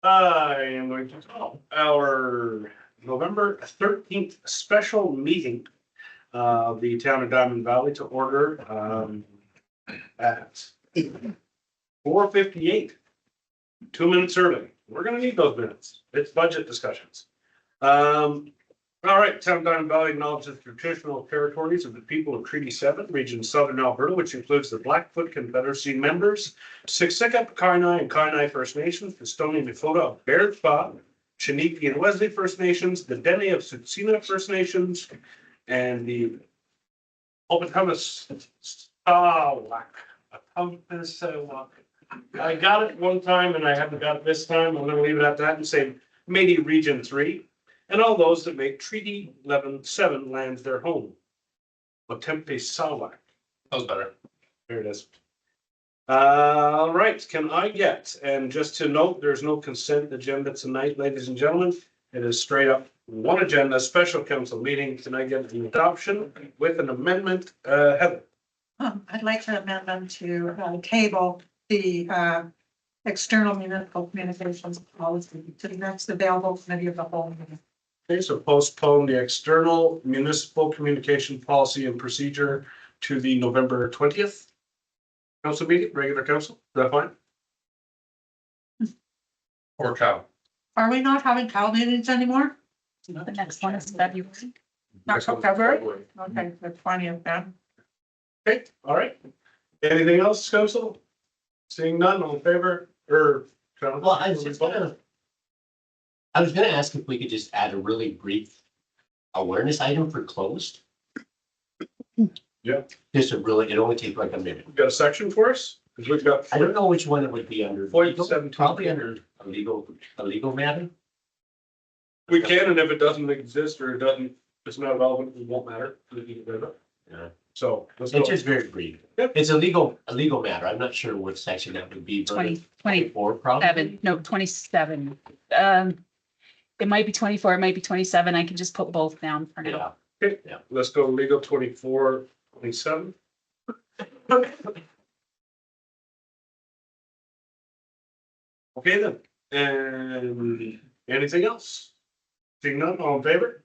I am going to call our November 13th special meeting of the town of Diamond Valley to order at 4:58. 2 minutes early. We're gonna need those minutes. It's budget discussions. All right, town of Diamond Valley acknowledges the traditional territories of the people of Treaty 7, region Southern Alberta, which includes the Blackfoot Confederacy members, Siksika, Kainai, and Kainai First Nations, the Stoney Nakoda of Bearspaw, Chiniki and Wesley First Nations, the Dene of Tsutsina First Nations, and the Opetumas Sawak. I got it one time and I haven't got it this time. I'm gonna leave it at that and say Métis Region 3. And all those that make Treaty 11-7 lands their home. Otempe Sawak. That was better. There it is. All right, can I get, and just to note, there's no consent agenda tonight, ladies and gentlemen. It is straight up one agenda, special council meeting. Can I get an adoption with an amendment? Heather? I'd like to amend them to table the external municipal communications policy to the next available committee of the whole meeting. Okay, so postpone the external municipal communication policy and procedure to the November 20th council meeting, regular council. Is that fine? Poor cow. Are we not having cow meetings anymore? The next one is February. Not till February? Okay, the 20th then. Okay, all right. Anything else, council? Seeing none, all in favor, or? Well, I was gonna ask if we could just add a really brief awareness item for closed. Yeah. Just it only takes like a minute. You got a section for us? Because we've got. I don't know which one it would be under. Point 17. Probably under a legal matter. We can, and if it doesn't exist or it's not relevant, it won't matter. Yeah. So let's go. It's just very brief. Yep. It's a legal matter. I'm not sure what section that would be. but 20, 24 probably. 27, no, 27. It might be 24, it might be 27. I can just put both down for now. Yeah. Okay, let's go legal 24, 27. Okay then, and anything else? Seeing none, all in favor?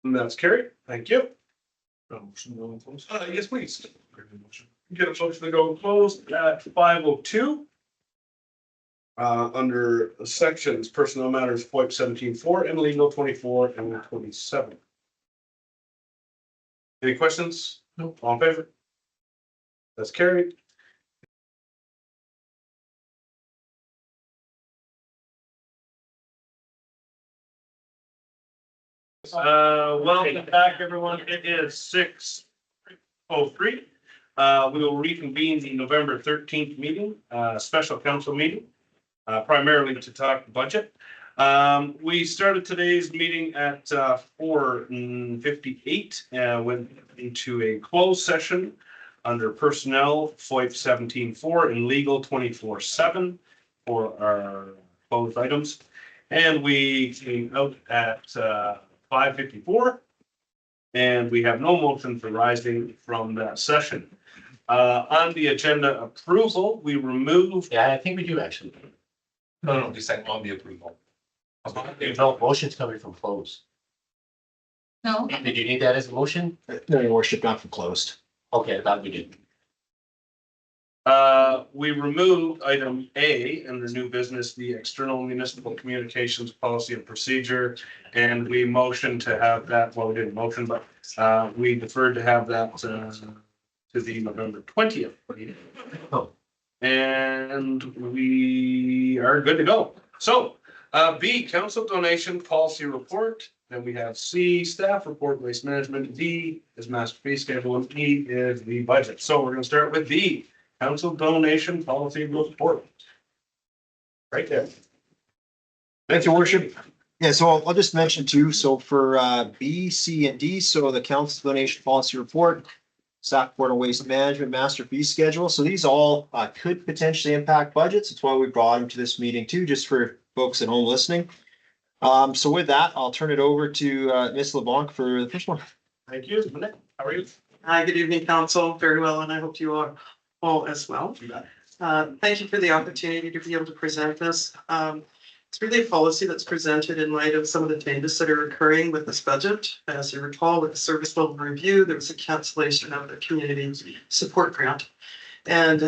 And that's carried, thank you. Yes, please. Get a motion to go closed at 5:02. Under sections personnel matters, FOIP 17-4 and legal 24 and 27. Any questions? No. All in favor? That's carried. Welcome back, everyone. It is 6:03. We will reconvene the November 13th meeting, special council meeting, primarily to talk budget. We started today's meeting at 4:58, went into a closed session under personnel, FOIP 17-4 and legal 24-7 for our closed items. And we came out at 5:54. And we have no motions arising from that session. On the agenda approval, we removed. Yeah, I think we do actually. No, just saying on the approval. No, motion's coming from closed. No, Did you need that as a motion? No, your worship, not for closed. Okay, I thought we did. We removed item A in the new business, the external municipal communications policy and procedure. And we motioned to have that, well, we didn't motion, but we deferred to have that to the November 20th meeting. Oh. And we are good to go. So B, council donation policy report. Then we have C, staff report, waste management. D is master fee schedule, and E is the budget. So we're gonna start with D. Council donation policy report. Right there. Thank you, worship. Yeah, so I'll just mention too, so for B, C, and D, so the council donation policy report, staff report on waste management, master fee schedule, so these all could potentially impact budgets. That's why we brought them to this meeting too, just for folks at home listening. So with that, I'll turn it over to Ms. LeBlanc for the first one. Thank you. How are you? Hi, good evening, council. Very well, and I hope you are all as well. Thank you for the opportunity to be able to present this. It's really a policy that's presented in light of some of the changes that are occurring with this budget. As you recall, with the service level review, there was a cancellation of the community support grant. And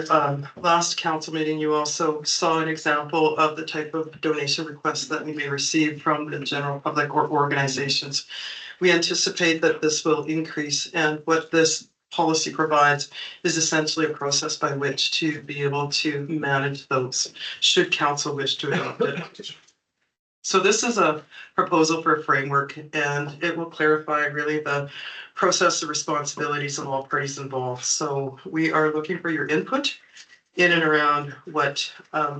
last council meeting, you also saw an example of the type of donation requests that we may receive from the general public or organizations. We anticipate that this will increase, and what this policy provides is essentially a process by which to be able to manage those, should council wish to adopt it. So this is a proposal for a framework, and it will clarify really the process of responsibilities of all parties involved. So we are looking for your input in and around what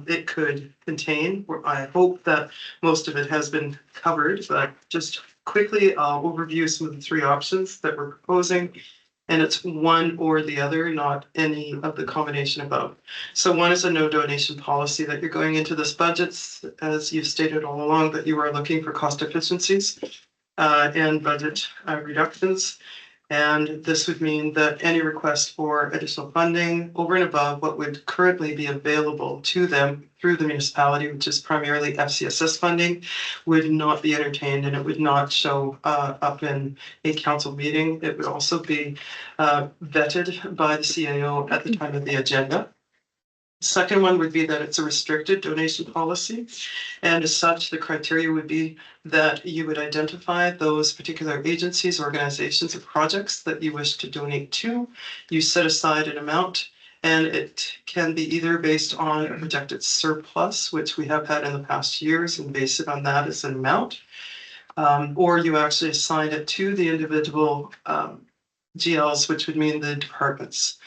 it could contain. I hope that most of it has been covered, but just quickly, I'll overview some of the three options that we're proposing. And it's one or the other, not any of the combination above. So one is a no donation policy that you're going into this budget, as you've stated all along, that you are looking for cost efficiencies and budget reductions. And this would mean that any request for additional funding over and above what would currently be available to them through the municipality, which is primarily FCSS funding, would not be entertained, and it would not show up in a council meeting. It would also be vetted by the CAO at the time of the agenda. Second one would be that it's a restricted donation policy. And as such, the criteria would be that you would identify those particular agencies, organizations, or projects that you wish to donate to. You set aside an amount, and it can be either based on a projected surplus, which we have had in the past years, and base it on that as an amount. Or you actually assign it to the individual GLs, which would mean the departments.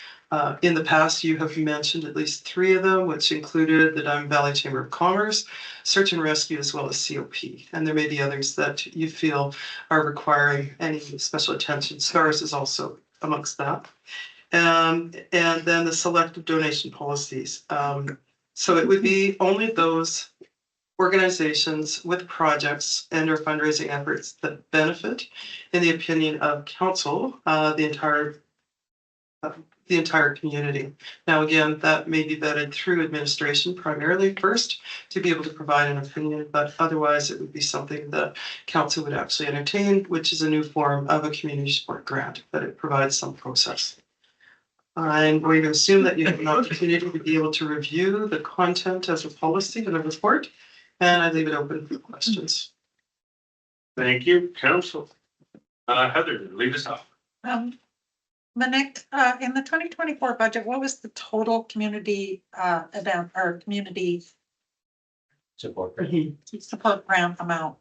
In the past, you have mentioned at least three of them, which included the Diamond Valley Chamber of Commerce, Search and Rescue, as well as COP. And there may be others that you feel are requiring any special attention. SCARS is also amongst that. And then the selective donation policies. So it would be only those organizations with projects and or fundraising efforts that benefit, in the opinion of council, the entire community. Now, again, that may be vetted through administration primarily first to be able to provide an opinion, but otherwise it would be something that council would actually entertain, which is a new form of a community support grant, but it provides some process. I'm going to assume that you have an opportunity to be able to review the content as a policy in the report, and I leave it open for questions. Thank you, council. Heather, lead us off. Manik, in the 2024 budget, what was the total community event or community Support. support grant amount?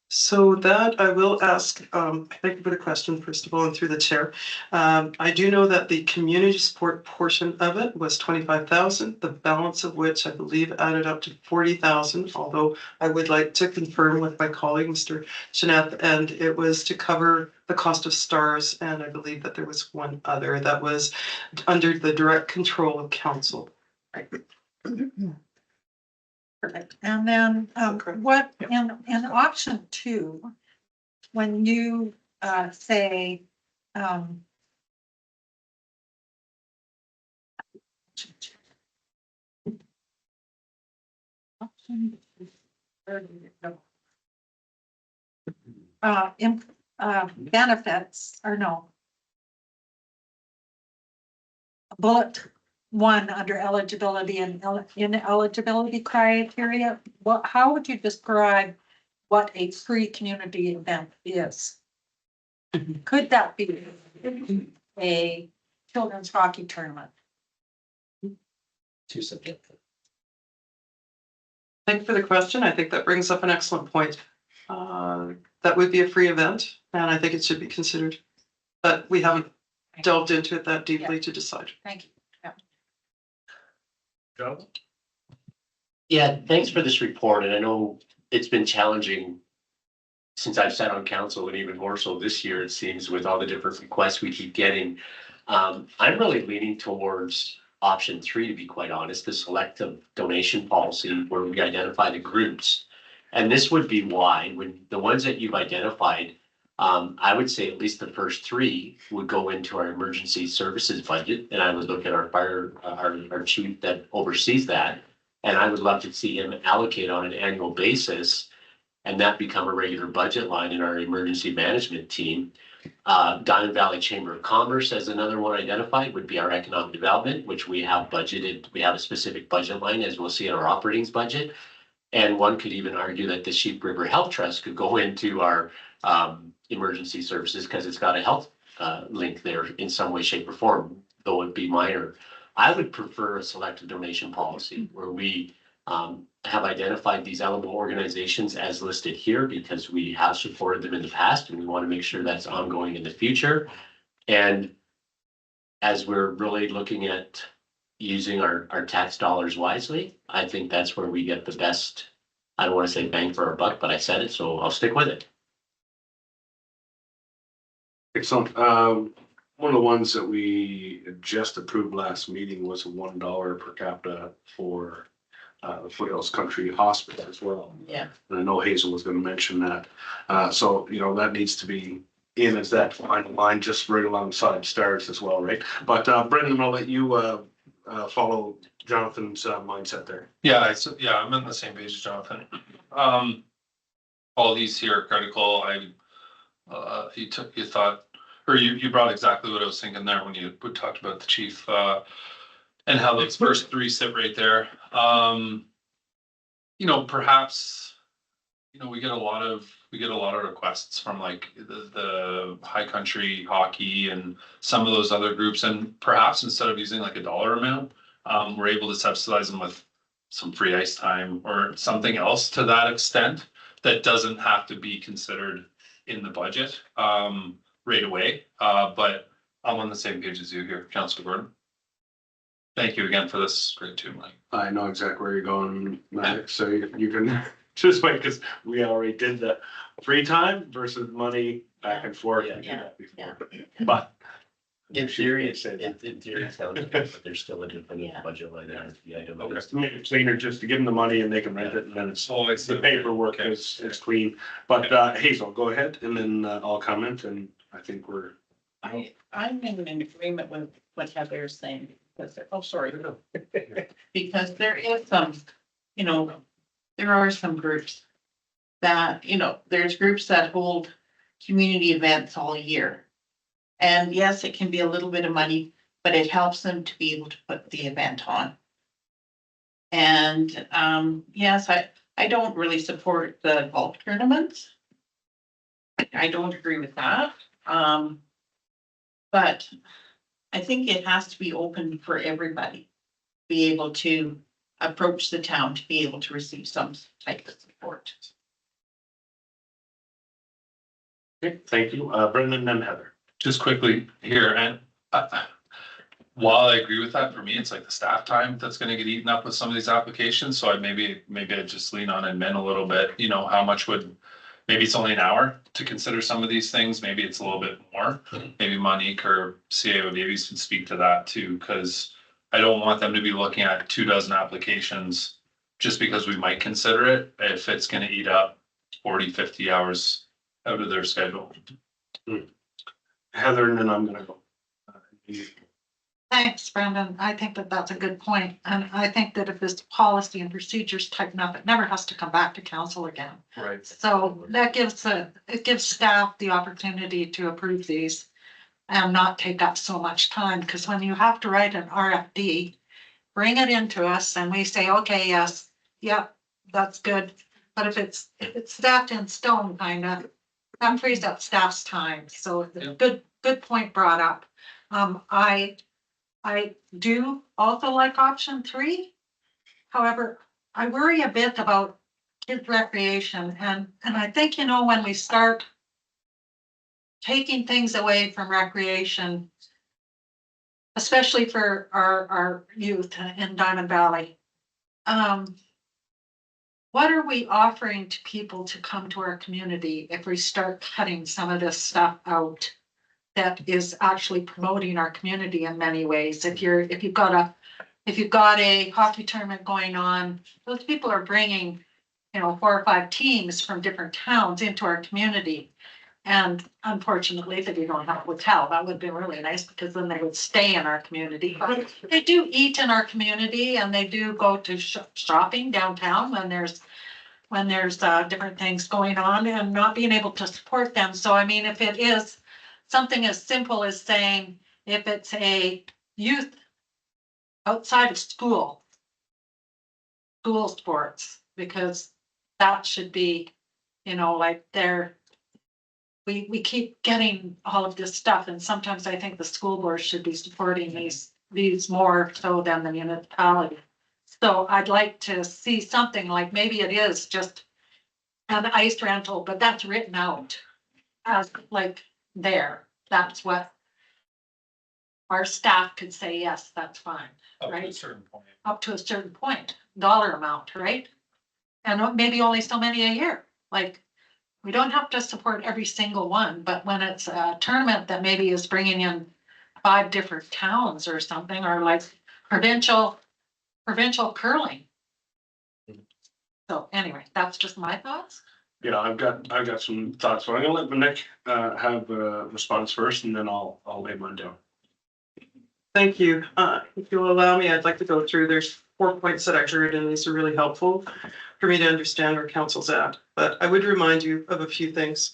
So that I will ask, thank you for the question, first of all, and through the chair. I do know that the community support portion of it was 25,000, the balance of which I believe added up to 40,000, although I would like to confirm with my colleague, Mr. Jeanette, and it was to cover the cost of STARS, and I believe that there was one other that was under the direct control of council. Perfect. And then Correct. what in option 2, when you say benefits or no. Bullet 1 under eligibility and ineligibility criteria, how would you describe what a free community event is? Could that be a children's hockey tournament? Too subjective. Thank you for the question. I think that brings up an excellent point. That would be a free event, and I think it should be considered. But we haven't delved into it that deeply to decide. Thank you. Joe? Yeah, thanks for this report. And I know it's been challenging since I've sat on council, and even more so this year, it seems, with all the different requests we keep getting. I'm really leaning towards option 3, to be quite honest, the selective donation policy, where we identify the groups. And this would be why, when the ones that you've identified, I would say at least the first 3 would go into our emergency services budget. And I would look at our fire, our chief that oversees that. And I would love to see him allocate on an annual basis and that become a regular budget line in our emergency management team. Diamond Valley Chamber of Commerce as another one identified would be our economic development, which we have budgeted. We have a specific budget line, as we'll see in our operating budget. And one could even argue that the Sheep River Health Trust could go into our emergency services because it's got a health link there in some way, shape, or form, though it'd be minor. I would prefer a selective donation policy where we have identified these eligible organizations as listed here because we have supported them in the past and we want to make sure that's ongoing in the future. And as we're really looking at using our tax dollars wisely, I think that's where we get the best, I don't want to say bang for our buck, but I said it, so I'll stick with it. Excellent. One of the ones that we just approved last meeting was $1 per capita for the Foothills Country Hospital as well. Yeah. And I know Hazel was gonna mention that. So, you know, that needs to be in as that final line, just right alongside stars as well, right? But Brendan, I'll let you follow Jonathan's mindset there. Yeah, I'm on the same page as Jonathan. All these here are critical. You thought, or you brought exactly what I was thinking there when you talked about the chief, and how those first three sit right there. You know, perhaps, you know, we get a lot of requests from like the high country hockey and some of those other groups, and perhaps instead of using like a dollar amount, we're able to subsidize them with some free ice time or something else to that extent that doesn't have to be considered in the budget right away. But I'm on the same page as you here, Councilor Gordon. Thank you again for this. Great too, Mike. I know exactly where you're going, Mike, so you can just wait, because we already did the free time versus money back and forth. We did that before. But In theory, it Say that. in theory, it sounds good, but there's still a different budget line there. The item. Okay. to make it cleaner, just to give them the money and they can rent it, and then it's Oh, it's the paperwork Okay. is clean. But Hazel, go ahead, and then I'll comment, and I think we're. I'm in agreement with what Heather is saying, because, because there is some, you know, there are some groups that, you know, there's groups that hold community events all year. And yes, it can be a little bit of money, but it helps them to be able to put the event on. And, yes, I don't really support the golf tournaments. I don't agree with that. But I think it has to be open for everybody, be able to approach the town to be able to receive some type of support. Okay, thank you. Brendan and Heather. Just quickly here, and while I agree with that, for me, it's like the staff time that's gonna get eaten up with some of these applications, so maybe I just lean on admin a little bit, you know, how much would, maybe it's only an hour to consider some of these things, maybe it's a little bit more. Maybe Monique or CAO Davies can speak to that too, because I don't want them to be looking at 24 applications just because we might consider it, if it's gonna eat up 40, 50 hours out of their schedule. Heather, and then I'm gonna go. Thanks, Brendan. I think that that's a good point. And I think that if this policy and procedures tighten up, it never has to come back to council again. Right. So that gives it gives staff the opportunity to approve these and not take up so much time, because when you have to write an RFD, bring it into us and we say, okay, yes, yep, that's good. But if it's staffed in stone, kind of, that frees up staff's time. So Yeah. good point brought up. I do also like option 3. However, I worry a bit about kids recreation, and I think, you know, when we start taking things away from recreation, especially for our youth in Diamond Valley, what are we offering to people to come to our community if we start cutting some of this stuff out that is actually promoting our community in many ways? If you've got a hockey tournament going on, those people are bringing, you know, 4 or 5 teams from different towns into our community. And unfortunately, they don't have a hotel. That would be really nice because then they would stay in our community. But they do eat in our community and they do go to shopping downtown when there's different things going on and not being able to support them. So I mean, if it is something as simple as saying, if it's a youth outside of school sports, because that should be, you know, like we keep getting all of this stuff, and sometimes I think the school board should be supporting these more so than the municipality. So I'd like to see something like, maybe it is just an ice rental, but that's written out as like there, that's what our staff could say, yes, that's fine, Up to a right? certain point. Up to a certain point, dollar amount, right? And maybe only so many a year, like, we don't have to support every single one, but when it's a tournament that maybe is bringing in 5 different towns or something, or like provincial curling. So anyway, that's just my thoughts. Yeah, I've got some thoughts, but I'm gonna let Nick have a response first and then I'll lay mine down. Thank you. If you'll allow me, I'd like to go through, there's 4 points that I heard, and these are really helpful for me to understand where council's at. But I would remind you of a few things.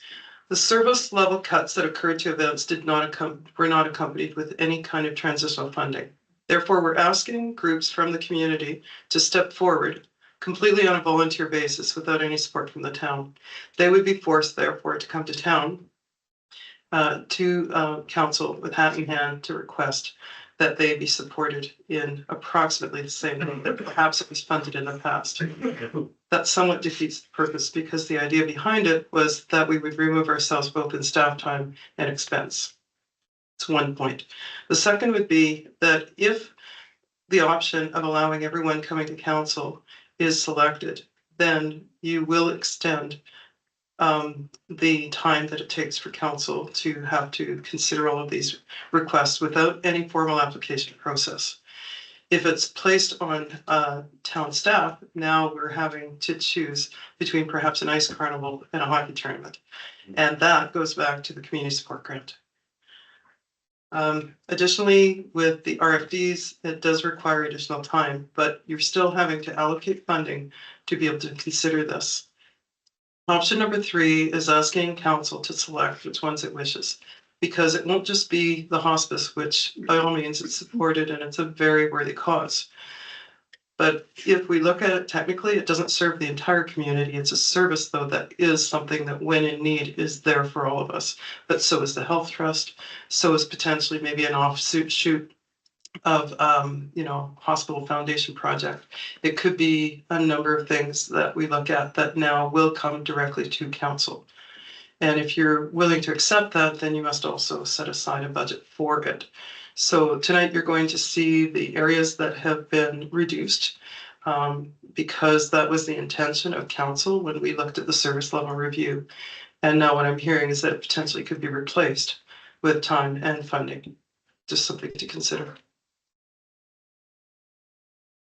The service level cuts that occurred to events were not accompanied with any kind of transitional funding. Therefore, we're asking groups from the community to step forward completely on a volunteer basis without any support from the town. They would be forced, therefore, to come to town to council with hat in hand to request that they be supported in approximately the same way that perhaps it was funded in the past. That somewhat defeats the purpose, because the idea behind it was that we would remove ourselves both in staff time and expense. It's 1 point. The second would be that if the option of allowing everyone coming to council is selected, then you will extend the time that it takes for council to have to consider all of these requests without any formal application process. If it's placed on town staff, now we're having to choose between perhaps an ice carnival and a hockey tournament. And that goes back to the community support grant. Additionally, with the RFDs, it does require additional time, but you're still having to allocate funding to be able to consider this. Option number 3 is asking council to select which ones it wishes, because it won't just be the hospice, which by all means it's supported and it's a very worthy cause. But if we look at it technically, it doesn't serve the entire community. It's a service, though, that is something that when in need is there for all of us. But so is the health trust, so is potentially maybe an offshoot of hospital foundation project. It could be a number of things that we look at that now will come directly to council. And if you're willing to accept that, then you must also set aside a budget for it. So tonight you're going to see the areas that have been reduced because that was the intention of council when we looked at the service level review. And now what I'm hearing is that it potentially could be replaced with time and funding. Just something to consider.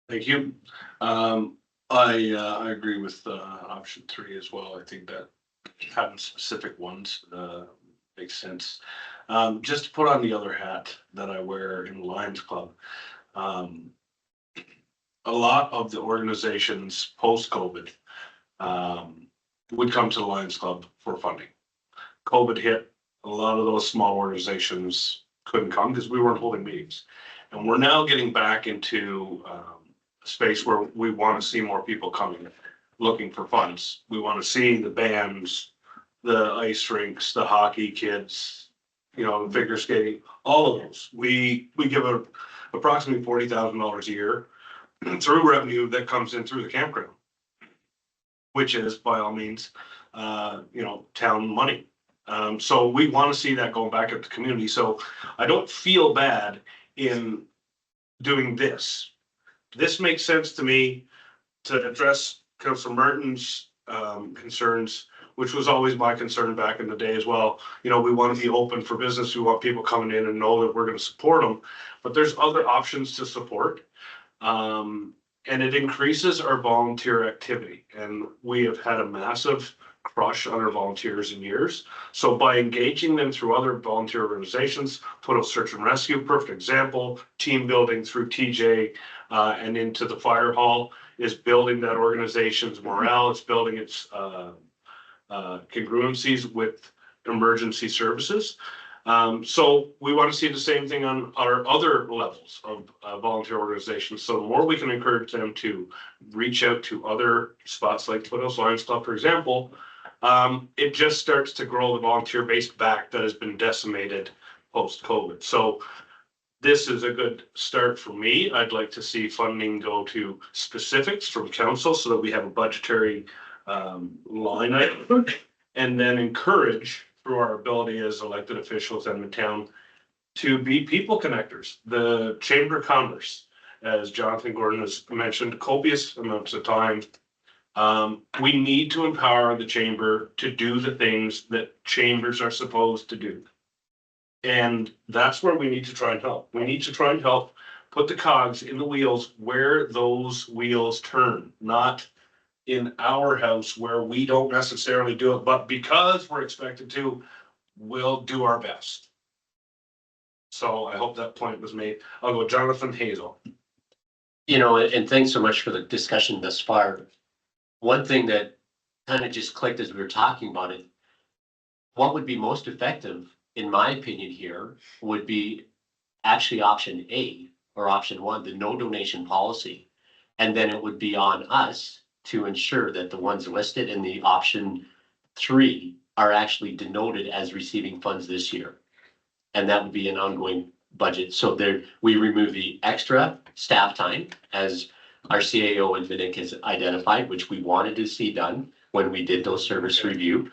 Thank you. I agree with option 3 as well. I think that having specific ones makes sense. Just to put on the other hat that I wear in the Lions Club, a lot of the organizations post-COVID would come to the Lions Club for funding. COVID hit, a lot of those small organizations couldn't come because we weren't holding meetings. And we're now getting back into space where we want to see more people coming, looking for funds. We want to see the bands, the ice rinks, the hockey kids, figure skating, all of those. We give approximately $40,000 a year through revenue that comes in through the campground, which is by all means, town money. So we want to see that going back at the community. So I don't feel bad in doing this. This makes sense to me to address Councilor Martin's concerns, which was always my concern back in the day as well. We want to be open for business. We want people coming in and know that we're going to support them. But there's other options to support. And it increases our volunteer activity. And we have had a massive crush other volunteers in years. So by engaging them through other volunteer organizations, Total Search and Rescue, perfect example, team building through TJ and into the fire hall is building that organization's morale. It's building its congruencies with emergency services. So we want to see the same thing on our other levels of volunteer organizations. So the more we can encourage them to reach out to other spots like Foothills Lions Club, for example, it just starts to grow the volunteer base back that has been decimated post-COVID. So this is a good start for me. I'd like to see funding go to specifics from council so that we have a budgetary line item, and then encourage through our ability as elected officials in the town to be people connectors. The Chamber of Commerce, as Jonathan Gordon has mentioned, copious amounts of time. We need to empower the chamber to do the things that chambers are supposed to do. And that's where we need to try and help. We need to try and help put the cogs in the wheels where those wheels turn, not in our house where we don't necessarily do it, but because we're expected to, we'll do our best. So I hope that point was made. I'll go Jonathan Hazel. You know, and thanks so much for the discussion thus far. One thing that kind of just clicked as we were talking about it, what would be most effective, in my opinion here, would be actually option A or option one, the no donation policy. And then it would be on us to ensure that the ones listed in the option 3 are actually denoted as receiving funds this year. And that would be an ongoing budget. So there, we remove the extra staff time, as our CAO and Vinik has identified, which we wanted to see done when we did those service review.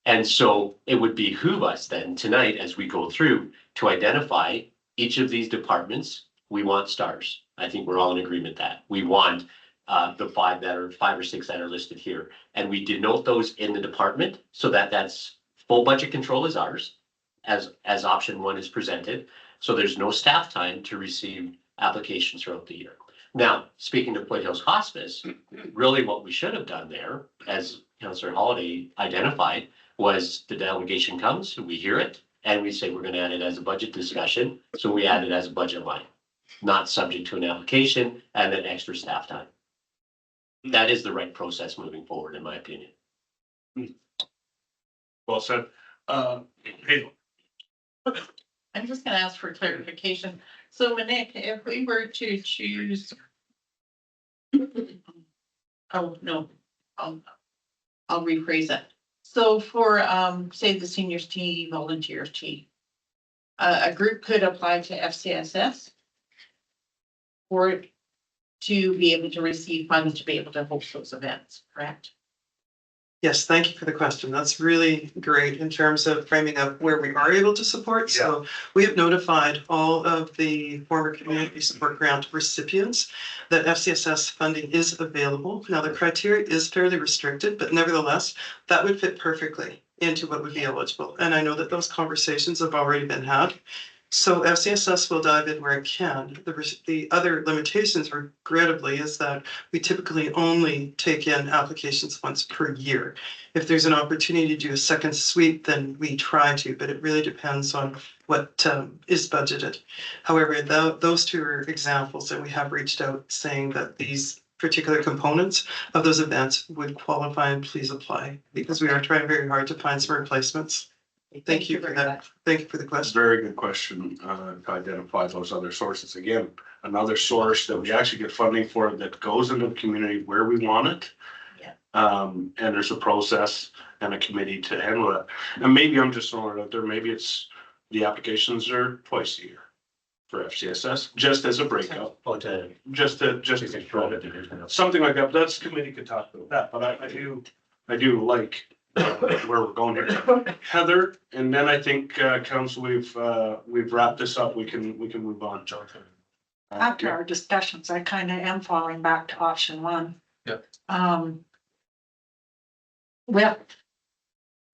And so it would behoove us then tonight, as we go through, to identify each of these departments. We want stars. I think we're all in agreement that we want the 5 or 6 that are listed here. And we denote those in the department so that that's full budget control is ours as option 1 is presented. So there's no staff time to receive applications throughout the year. Now, speaking of Foothills Hospice, really what we should have done there, as Councillor Holiday identified, was the delegation comes, we hear it, and we say we're going to add it as a budget discussion. So we add it as a budget line, not subject to an application and then extra staff time. That is the right process moving forward, in my opinion. Well said. Hazel. I'm just gonna ask for clarification. So Monique, if we were to choose. Oh, no, I'll rephrase it. So for, say the seniors team, volunteers team, a group could apply to FCSS or to be able to receive funds to be able to host those events, correct? Yes, thank you for the question. That's really great in terms of framing up where we are able to support. So we have notified all of the former community support grant recipients that FCSS funding is available. Now, the criteria is fairly restricted, but nevertheless, that would fit perfectly into what would be eligible. And I know that those conversations have already been had. So FCSS will dive in where it can. The other limitations, regrettably, is that we typically only take in applications once per year. If there's an opportunity to do a second sweep, then we try to, but it really depends on what is budgeted. However, those 2 are examples that we have reached out saying that these particular components of those events would qualify, and please apply, because we are trying very hard to find some replacements. Thank you for that. Thank you for the question. Very good question, to identify those other sources. Again, another source that we actually get funding for that goes into the community where we want it. Yeah. And there's a process and a committee to handle it. And maybe I'm just throwing it out there, maybe it's the applications are twice a year for FCSS, just as a breakout, just to something like that. That's committee could talk about that, but I do like where we're going here. Heather, and then I think council, we've wrapped this up. We can move on, Jonathan. After our discussions, I kind of am falling back to option 1. Yeah. With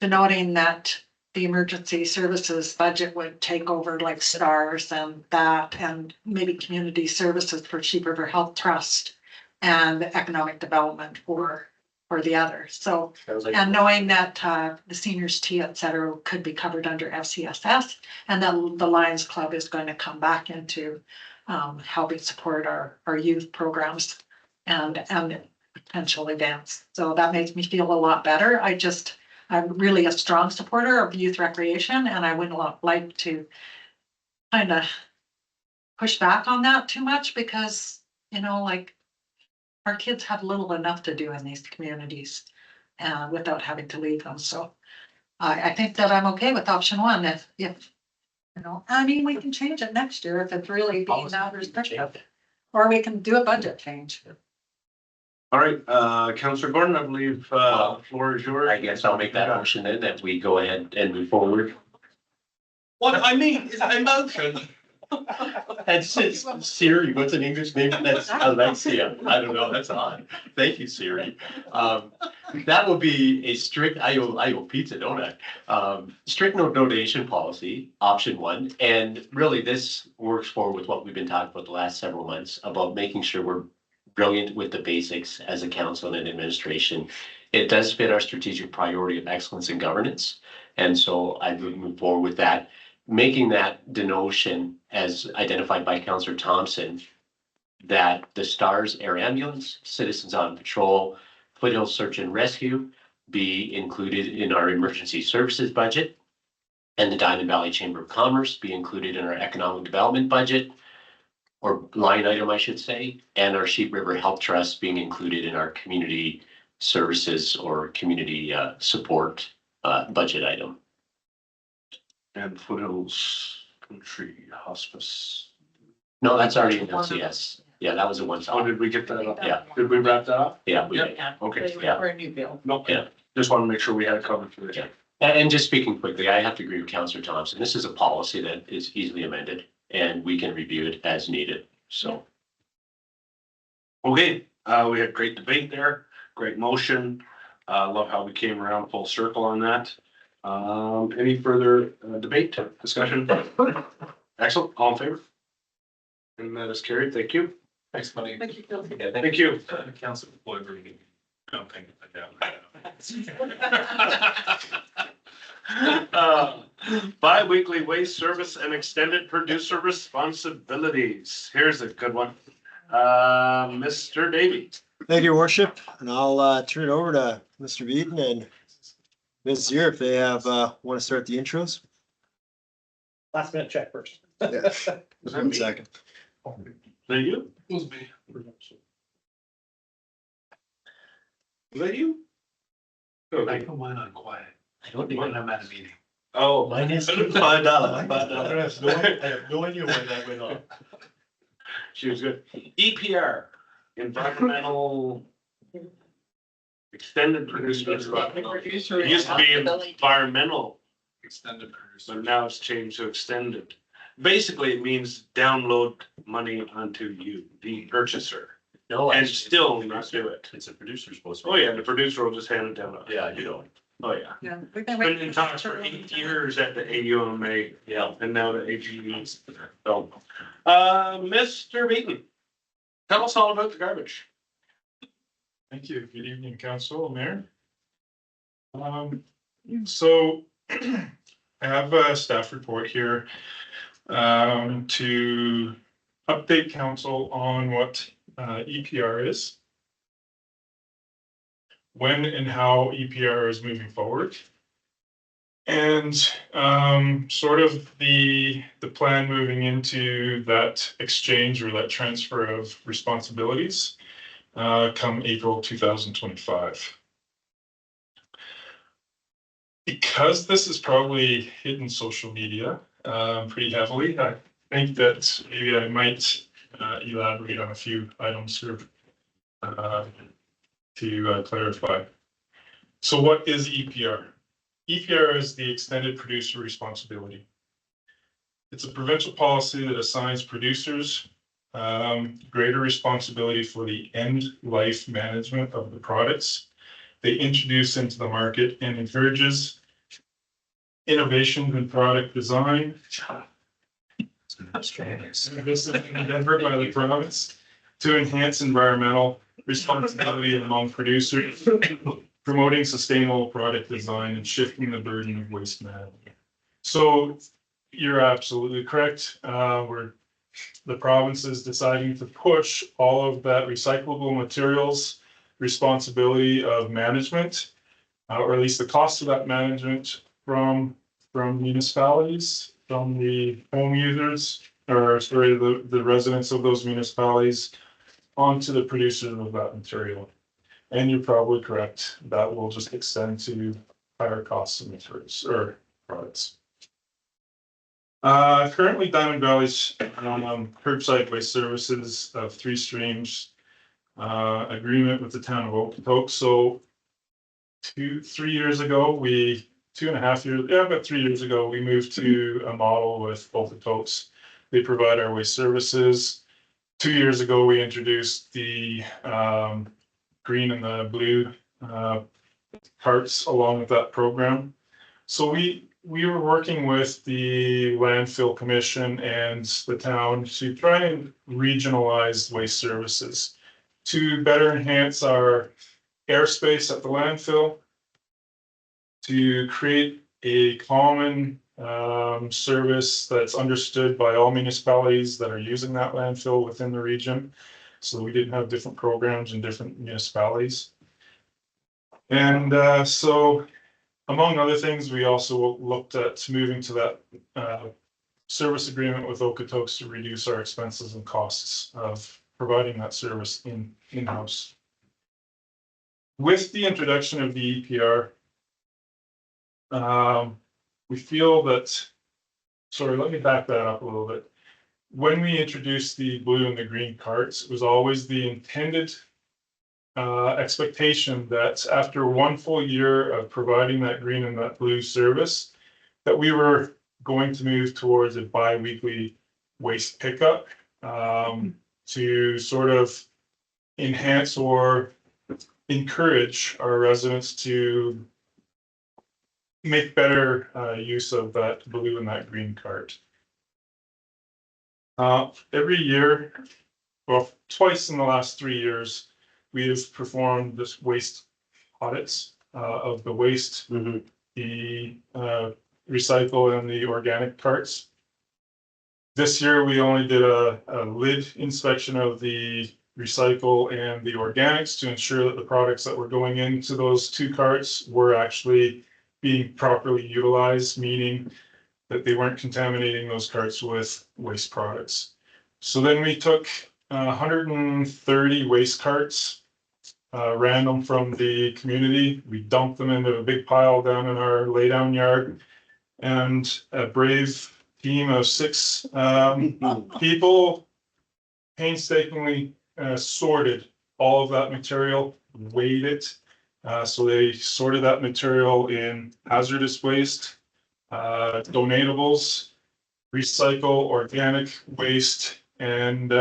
denoting that the emergency services budget would take over like STARS and that, and maybe community services for Sheep River Health Trust and economic development for or the other. So, and knowing that, the seniors tea, et cetera, could be covered under FCSS, and then the Lions Club is going to come back into, helping support our youth programs and potential events. So that makes me feel a lot better. I'm really a strong supporter of youth recreation, and I wouldn't like to kind of push back on that too much because, like, our kids have little enough to do in these communities without having to leave them. So I think that I'm okay with option one if, I mean, we can change it next year if it's really being that restrictive. Or we can do a budget change. All right, Councillor Gordon, I believe, the floor is yours. I guess I'll make that motion then, that we go ahead and move forward. What I mean is a motion. And since Siri, what's in English? Maybe that's Alexia. I don't know. That's odd. Thank you, Siri. That will be a strict, I owe pizza, don't I? Strict no donation policy, option one. And really this works forward with what we've been talking about the last several months about making sure we're brilliant with the basics as a council and administration. It does fit our strategic priority of excellence in governance. And so I would move forward with that, making that denotion as identified by Councillor Thompson, that the STARS Air Ambulance, Citizens on Patrol, Foothills Search and Rescue be included in our emergency services budget, and the Diamond Valley Chamber of Commerce be included in our economic development budget, or line item, I should say, and our Sheep River Health Trust being included in our community services or community support budget item. And Foothills Country Hospice. No, that's already in LCS. Yeah, that was a one. Oh, did we get that up? Yeah. Did we wrap that up? Yeah, we, Yeah. Okay. Yeah. For a new bill. No, Yeah. just want to make sure we had it covered for this. Yeah. And just speaking quickly, I have to agree with Councillor Thompson. This is a policy that is easily amended and we can review it as needed. So. Okay, we had great debate there, great motion. Love how we came around full circle on that. Any further debate, discussion? Excellent, all in favor? And that is carried, thank you. Thanks, buddy. Thank you, Phil. Thank you. Council Floyd, jumping Bi-weekly waste service and extended producer responsibilities. Here's a good one. Mr. Davy. Thank you, worship, and I'll turn it over to Mr. Beaton and Ms. Zier if they have want to start the intros. Last minute check first. Yeah. Is that 1 me? second. Is that you? Was me. Is that you? Okay. put mine on quiet I don't when even. I'm at a meeting. Oh. Mine is. $5. I have no idea when that went on. She was good. EPR, environmental. Extended producer. It used to be environmental, Extended producer. but now it's changed to extended. Basically, it means download money onto you, the purchaser, No, and actually, still not do it. it's a producer's supposed to. Oh, yeah, the producer will just hand it down. Yeah, you know. Oh, yeah. Yeah. We've been Been waiting in talks for 8 years at the AUMA, Yeah. and now the AGE. So, Mr. Beaton, tell us all about the garbage. Thank you. Good evening, council, mayor. So I have a staff report here to update council on what EPR is, when and how EPR is moving forward, and sort of the plan moving into that exchange or that transfer of responsibilities come April 2025. Because this is probably hidden social media pretty heavily, I think that maybe I might elaborate on a few items here to clarify. So what is EPR? EPR is the extended producer responsibility. It's a provincial policy that assigns producers greater responsibility for the end life management of the products they introduce into the market and encourages innovations in product design. This is an endeavor by the province to enhance environmental responsibility among producers, promoting sustainable product design and shifting the burden of waste management. So you're absolutely correct. The province is deciding to push all of that recyclable materials responsibility of management, or at least the cost of that management from municipalities, from the home users, or sorry, the residents of those municipalities onto the producers of that material. And you're probably correct, that will just extend to higher costs of materials or products. Currently Diamond Valley's curbside waste services of 3 streams agreement with the town of Okotoks. So 3 years ago, 2.5 years, about 3 years ago, we moved to a model with Okotoks. They provide our waste services. 2 years ago, we introduced the green and the blue carts along with that program. So we were working with the landfill commission and the town to try and regionalize waste services to better enhance our airspace at the landfill, to create a common service that's understood by all municipalities that are using that landfill within the region. So we didn't have different programs in different municipalities. And so among other things, we also looked at moving to that service agreement with Okotoks to reduce our expenses and costs of providing that service in-house. With the introduction of the EPR, we feel that, sorry, let me back that up a little bit. When we introduced the blue and the green carts, it was always the intended expectation that after 1 full year of providing that green and that blue service, that we were going to move towards a bi-weekly waste pickup to sort of enhance or encourage our residents to make better use of that blue and that green cart. Every year, well, twice in the last 3 years, we have performed this waste audits of the waste, the recycle and the organic carts. This year, we only did a lid inspection of the recycle and the organics to ensure that the products that were going into those 2 carts were actually being properly utilized, meaning that they weren't contaminating those carts with waste products. So then we took 130 waste carts, random from the community. We dumped them into a big pile down in our laydown yard, and a brave team of 6 people painstakingly sorted all of that material, weighed it. So they sorted that material in hazardous waste, donatables, recycle, organic waste, and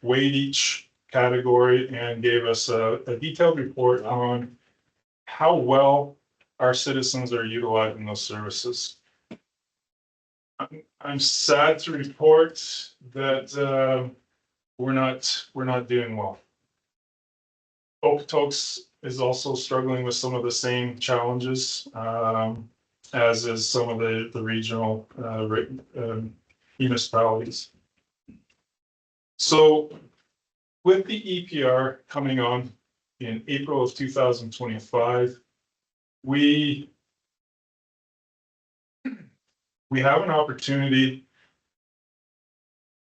weighed each category and gave us a detailed report on how well our citizens are utilizing those services. I'm sad to report that we're not doing well. Okotoks is also struggling with some of the same challenges, as is some of the regional municipalities. So with the EPR coming on in April of 2025, we have an opportunity.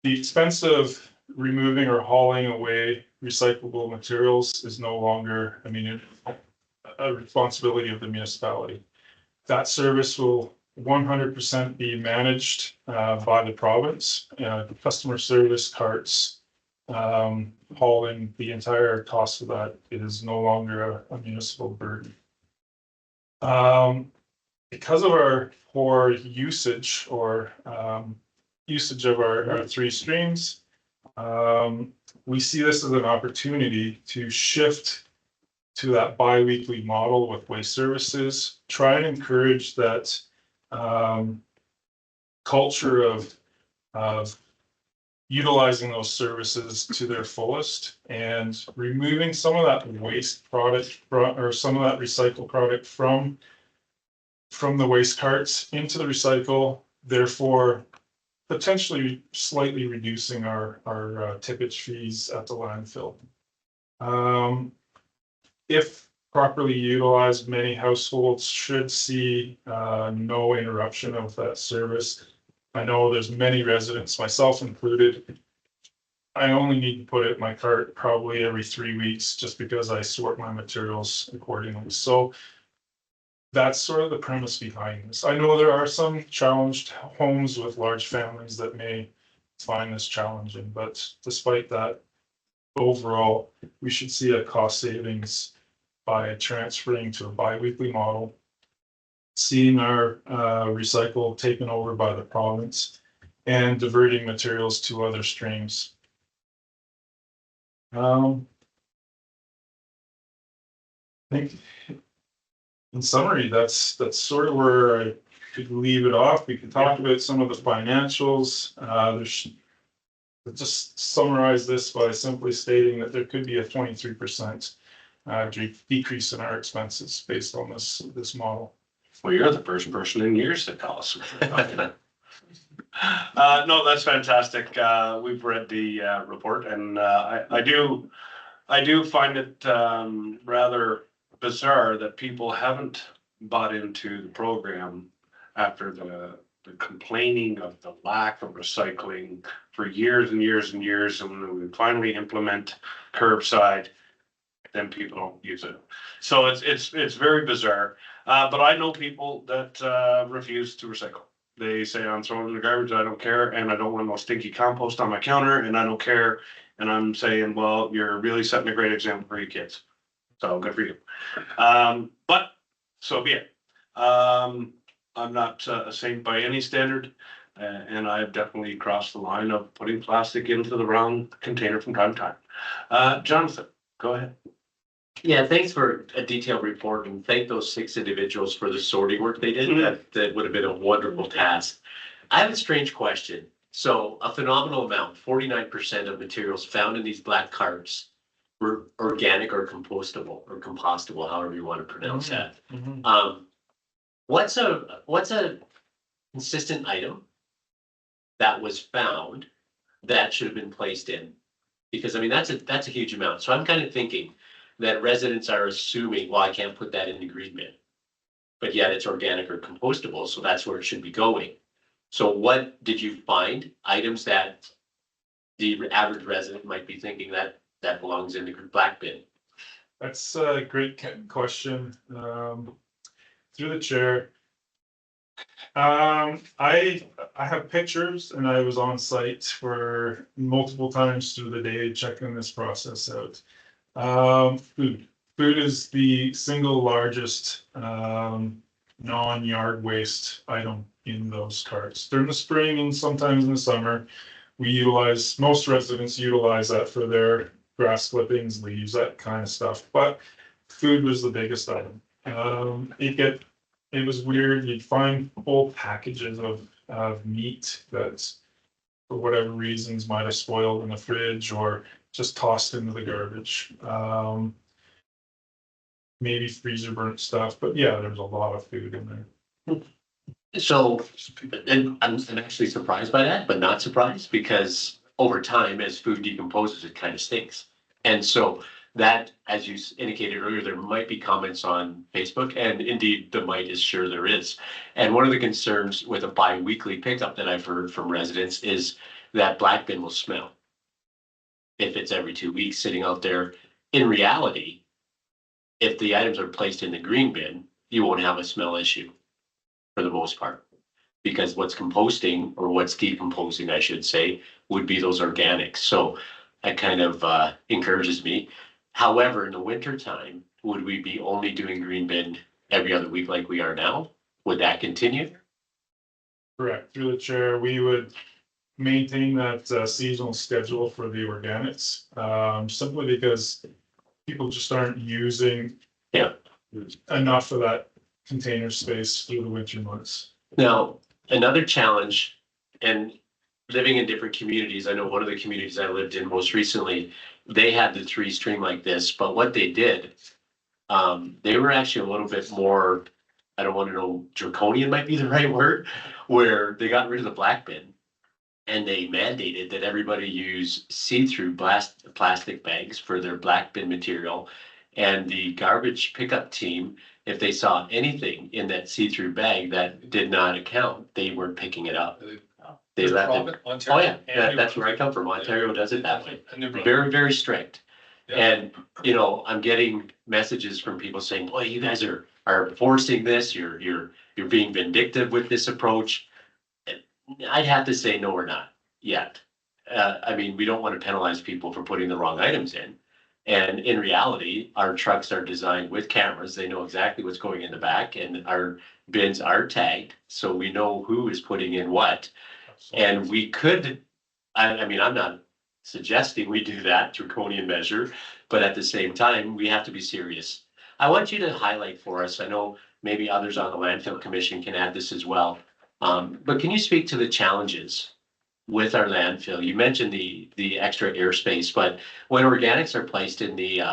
The expense of removing or hauling away recyclable materials is no longer, a responsibility of the municipality. That service will 100% be managed by the province. Customer service carts, hauling, the entire cost of that is no longer a municipal burden. Because of our poor usage or usage of our 3 streams, we see this as an opportunity to shift to that bi-weekly model with waste services, try and encourage that culture of utilizing those services to their fullest and removing some of that waste product or some of that recycled product from the waste carts into the recycle, therefore potentially slightly reducing our tippage fees at the landfill. If properly utilized, many households should see no interruption of that service. I know there's many residents, myself included. I only need to put it in my cart probably every 3 weeks just because I sort my materials accordingly. So that's sort of the premise behind this. I know there are some challenged homes with large families that may find this challenging, but despite that, overall, we should see a cost savings by transferring to a bi-weekly model, seeing our recycle taken over by the province, and diverting materials to other streams. I think in summary, that's sort of where I could leave it off. We could talk about some of the financials. Just summarize this by simply stating that there could be a 23% decrease in our expenses based on this model. Well, you're the first person in years to tell us. No, that's fantastic. We've read the report, and I do find it rather bizarre that people haven't bought into the program after the complaining of the lack of recycling for years and years and years, and when we finally implement curbside, then people don't use it. So it's very bizarre. But I know people that refuse to recycle. They say, I'm throwing it in the garbage, I don't care, and I don't want no stinky compost on my counter, and I don't care. And I'm saying, well, you're really setting a great example for your kids. So good for you. But so be it. I'm not a saint by any standard, and I've definitely crossed the line of putting plastic into the wrong container from time to time. Jonathan, go ahead. Yeah, thanks for a detailed report, and thank those 6 individuals for the sorting work they did. That would have been a wonderful task. I have a strange question. So a phenomenal amount, 49% of materials found in these black carts were organic or compostable, however you want to pronounce that. What's a consistent item that was found that should have been placed in? Because I mean, that's a huge amount. So I'm kind of thinking that residents are assuming, well, I can't put that in the green bin, but yet it's organic or compostable, so that's where it should be going. So what did you find? Items that the average resident might be thinking that belongs in the black bin? That's a great question. Through the chair. I have pictures, and I was on site for multiple times through the day checking this process out. Food is the single largest non-yard waste item in those carts. During the spring and sometimes in the summer, most residents utilize that for their grass clippings, leaves, that kind of stuff. But food was the biggest item. It was weird. You'd find whole packages of meat that, for whatever reasons, might have spoiled in the fridge or just tossed into the garbage. Maybe freezer burnt stuff, but yeah, there's a lot of food in there. So, and I'm actually surprised by that, but not surprised, because over time, as food decomposes, it kind of stinks. And so that, as you indicated earlier, there might be comments on Facebook, and indeed the might is sure there is. And one of the concerns with a bi-weekly pickup that I've heard from residents is that black bin will smell if it's every 2 weeks sitting out there. In reality, if the items are placed in the green bin, you won't have a smell issue for the most part, because what's composting, or what's decomposing, I should say, would be those organics. So that kind of encourages me. However, in the winter time, would we be only doing green bin every other week like we are now? Would that continue? Correct. Through the chair, we would maintain that seasonal schedule for the organics, simply because people just aren't using enough of that container space through the winter months. Now, another challenge, and living in different communities, I know one of the communities I lived in most recently, they had the 3-string like this, but what they did, they were actually a little bit more, I don't want to know, draconian might be the right word, where they got rid of the black bin. And they mandated that everybody use see-through plastic bags for their black bin material. And the garbage pickup team, if they saw anything in that see-through bag that did not account, they weren't picking it up. They left it. Oh, yeah, that's where I come from. Ontario does it that way. Very, very strict. And, you know, I'm getting messages from people saying, boy, you guys are forcing this, you're being vindictive with this approach. I'd have to say, no, we're not yet. I mean, we don't want to penalize people for putting the wrong items in. And in reality, our trucks are designed with cameras. They know exactly what's going in the back, and our bins are tagged, so we know who is putting in what. And we could, I mean, I'm not suggesting we do that draconian measure, but at the same time, we have to be serious. I want you to highlight for us, I know maybe others on the landfill commission can add this as well. But can you speak to the challenges with our landfill? You mentioned the extra airspace, but when organics are placed in the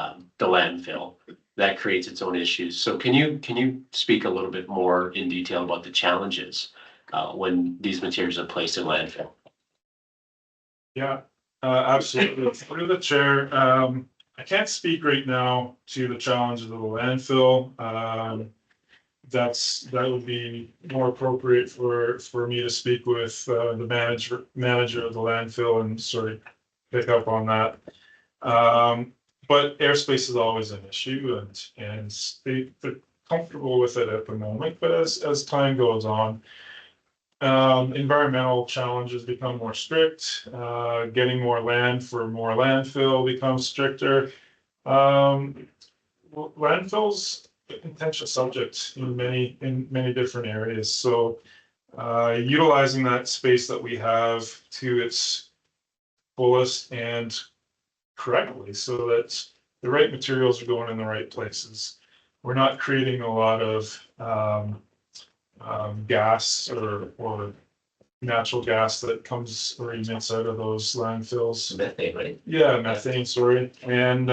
landfill, that creates its own issues. So can you speak a little bit more in detail about the challenges when these materials are placed in landfill? Yeah, absolutely. Through the chair, I can't speak right now to the challenges of the landfill. That would be more appropriate for me to speak with the manager of the landfill and sort of pick up on that. But airspace is always an issue, and they're comfortable with it at the moment. But as time goes on, environmental challenges become more strict. Getting more land for more landfill becomes stricter. Landfills contentious subject in many different areas. So utilizing that space that we have to its fullest and correctly, so that the right materials are going in the right places. We're not creating a lot of gas or natural gas that comes or emits out of those landfills. Methane, right? Yeah, methane, sorry. And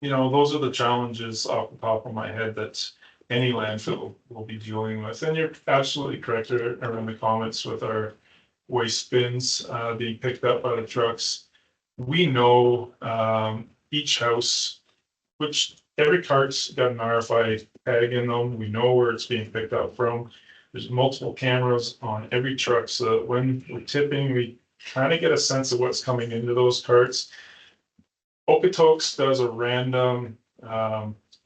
you know, those are the challenges off the top of my head that any landfill will be dealing with. And you're absolutely correct around the comments with our waste bins being picked up by the trucks. We know each house, which every cart's got an RFID tag in them. We know where it's being picked up from. There's multiple cameras on every truck, so that when we're tipping, we kind of get a sense of what's coming into those carts. Okotoks does a random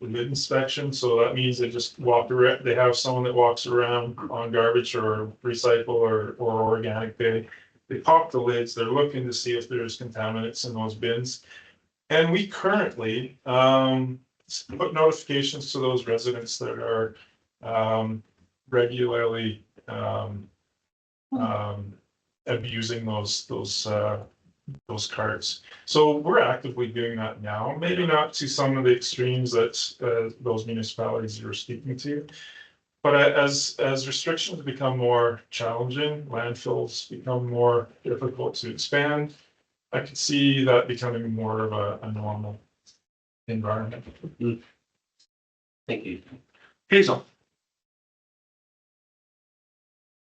lid inspection, so that means they just walk around. They have someone that walks around on garbage or recycle or organic bay. They pop the lids. They're looking to see if there's contaminants in those bins. And we currently put notifications to those residents that are regularly abusing those carts. So we're actively doing that now, maybe not to some of the extremes that those municipalities you were speaking to. But as restrictions become more challenging, landfills become more difficult to expand, I could see that becoming more of a normal environment. Thank you. Hazel.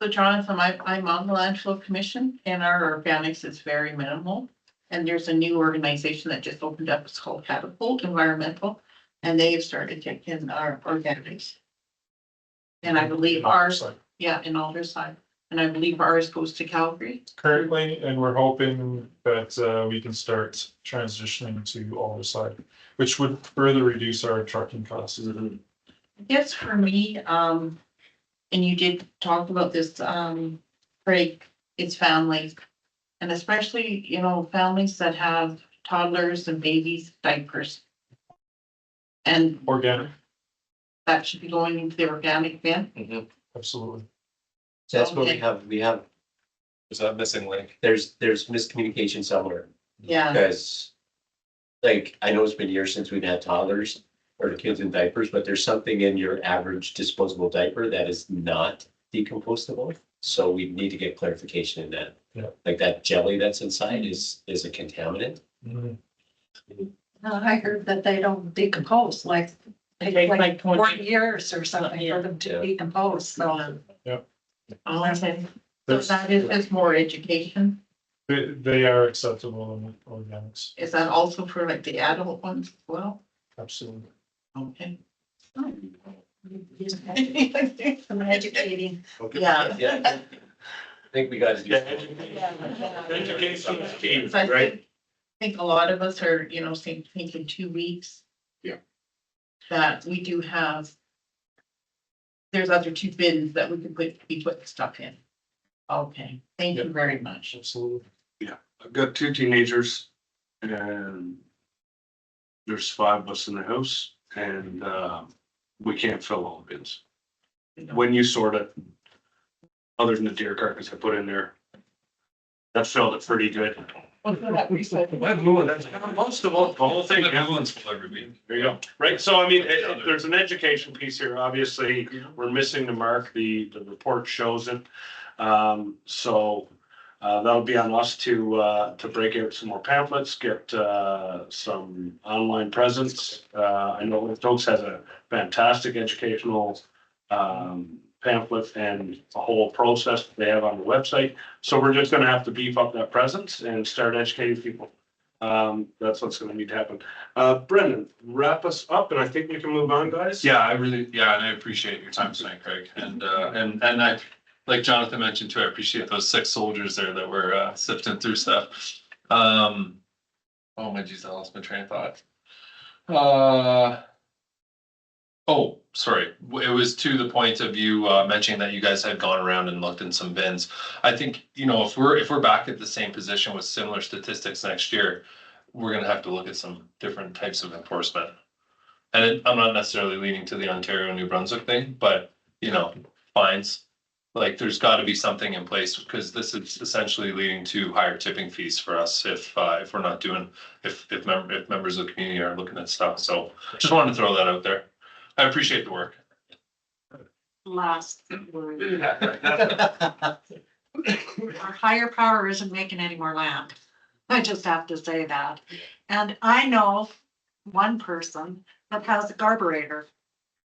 So Jonathan, I'm on the landfill commission, and our organics is very minimal. And there's a new organization that just opened up. It's called Catapult Environmental, and they have started taking our organics. And I believe ours, yeah, in Alderside, and I believe ours goes to Calgary. Currently, and we're hoping that we can start transitioning to Alderside, which would further reduce our trucking costs. I guess for me, and you did talk about this, Craig, it's families. And especially, you know, families that have toddlers and babies, diapers. And Organic, that should be going into the organic bin. absolutely. So that's what Okay. we have, Is that missing link? there's miscommunication somewhere. Yeah, Because, like, I know it's been years since we've had toddlers or kids in diapers, but there's something in your average disposable diaper that is not decompostable. So we need to get clarification in that. Yeah. Like that jelly that's inside is a contaminant. Mhm. No, I heard that they don't decompose, like, they Take take like like 20 40 years or something Yeah. for them to Yeah. decompose, so. Okay. So There's- that is just more education. They are acceptable in organics, Is that also for like the adult ones as well? absolutely. Okay. I'm educating. Yeah. Yeah. I think we got to do. Education is key, So I right? think a lot of us are, thinking 2 weeks. Yeah. That we do have. There's other 2 bins that we could be putting stuff in. Okay, thank you very much. Absolutely. I've got 2 teenagers and there's 5 of us in the house and, we can't fill all the bins. When you sort it, other than the deer carcass I put in there, that filled it pretty good. Most of all, the whole thing. Everyone's full every week. There you go. Right, so I mean, there's an education piece here. Obviously, we're missing the mark. The report shows it. So that'll be on us to break out some more pamphlets, get some online presence. I know Lift Oaks has a fantastic educational pamphlet and a whole process they have on the website. So we're just gonna have to beef up that presence and start educating people. That's what's gonna need to happen. Brendan, wrap us up and I think we can move on, guys. Yeah, and I appreciate your time tonight, Craig. And I, like Jonathan mentioned too, I appreciate those 6 soldiers there that were sifting through stuff. Oh my geez, I lost my train of thought. Oh, sorry. It was to the point of you mentioning that you guys had gone around and looked in some bins. I think, if we're back at the same position with similar statistics next year, we're gonna have to look at some different types of enforcement. And I'm not necessarily leaning to the Ontario, New Brunswick thing, but fines. Like, there's gotta be something in place because this is essentially leading to higher tipping fees for us if we're not doing, if members of the community are looking at stuff. So just wanted to throw that out there. I appreciate the work. Last word. Our higher power isn't making any more land. I just have to say that. And I know one person that has a carburetor.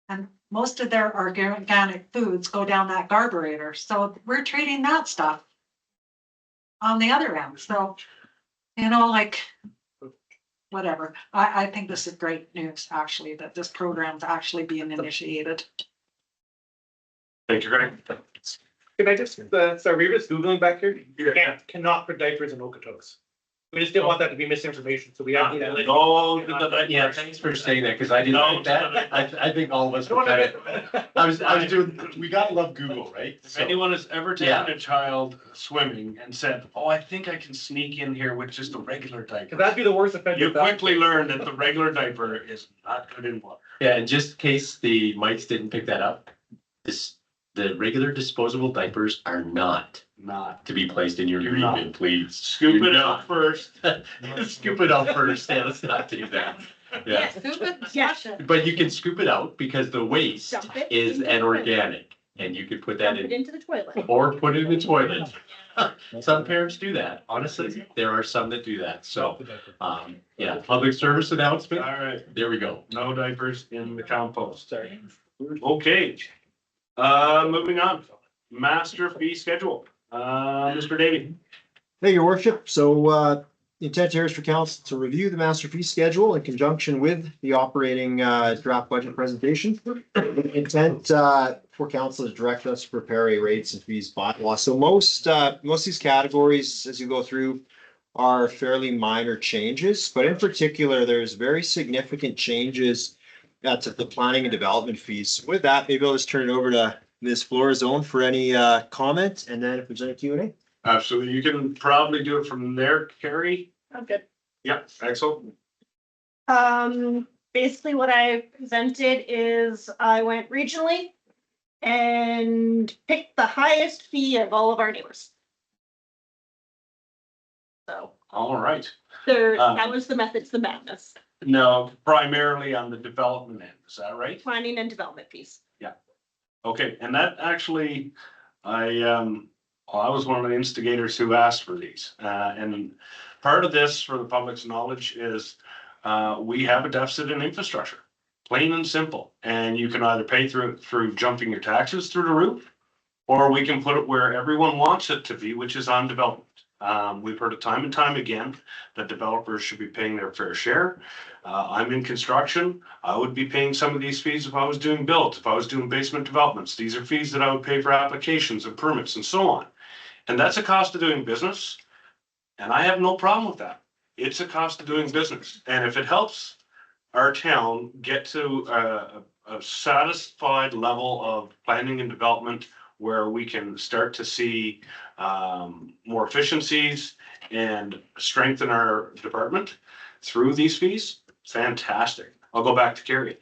And most of their organic foods go down that carburetor, so we're treating that stuff on the other end, so, like, whatever. I think this is great news, actually, that this program's actually being initiated. Thank you, Greg. Can I just, sorry, we were just Googling back here. Yeah. Cannot put diapers in Okotoks. We just didn't want that to be misinformation, so we have. Oh, Yeah, thanks for saying that, because I didn't know that. I think all of us were kind of, I was doing, we gotta love Google, right? If So- anyone has ever Yeah. taken a child swimming and said, oh, I think I can sneak in here with just a regular Cause diaper. that'd be the worst offender. You quickly learn that the regular diaper is not good in water. Yeah, and just in case the mics didn't pick that up, the regular disposable diapers are not Not. to be placed in your You're green not. bin, please. Scoop You're it not. out first. Scoop it out first, yeah, let's not do that. Yeah, but you can scoop it out because the waste Dump it is into an the toilet. organic, and you could put that Dump it in, into the toilet. or put it in the toilet. Some parents do that, honestly, there are some that do that, so, yeah, public service announcement, All right, there we go. no diapers in the compost. Sorry. Okay. Moving on, master fee schedule. Mr. Davy. Hey, your worship. So, the intent here is for council to review the master fee schedule in conjunction with the operating, draft budget presentation. The intent, for council is direct us to prepare a rates and fees bylaw. So most of these categories, as you go through, are fairly minor changes, but in particular, there's very significant changes to the planning and development fees. With that, maybe I'll just turn it over to Ms. Florazone for any, comment, and then if there's any Q&A. Absolutely. You can probably do it from there, Carrie. I'm good. Yeah, Axel. Basically what I presented is I went regionally and picked the highest fee of all of our neighbors. So All right. that was the methods, the madness, No, primarily on the development end. Is that right? planning and development fees. Okay, and that actually, I was one of the instigators who asked for these. And part of this, for the public's knowledge, is we have a deficit in infrastructure, plain and simple. And you can either pay through jumping your taxes through the roof, or we can put it where everyone wants it to be, which is on development. We've heard it time and time again that developers should be paying their fair share. I'm in construction. I would be paying some of these fees if I was doing builds, if I was doing basement developments. These are fees that I would pay for applications and permits and so on. And that's a cost of doing business. And I have no problem with that. It's a cost of doing business. And if it helps our town get to a satisfied level of planning and development where we can start to see more efficiencies and strengthen our department through these fees, fantastic. I'll go back to Carrie.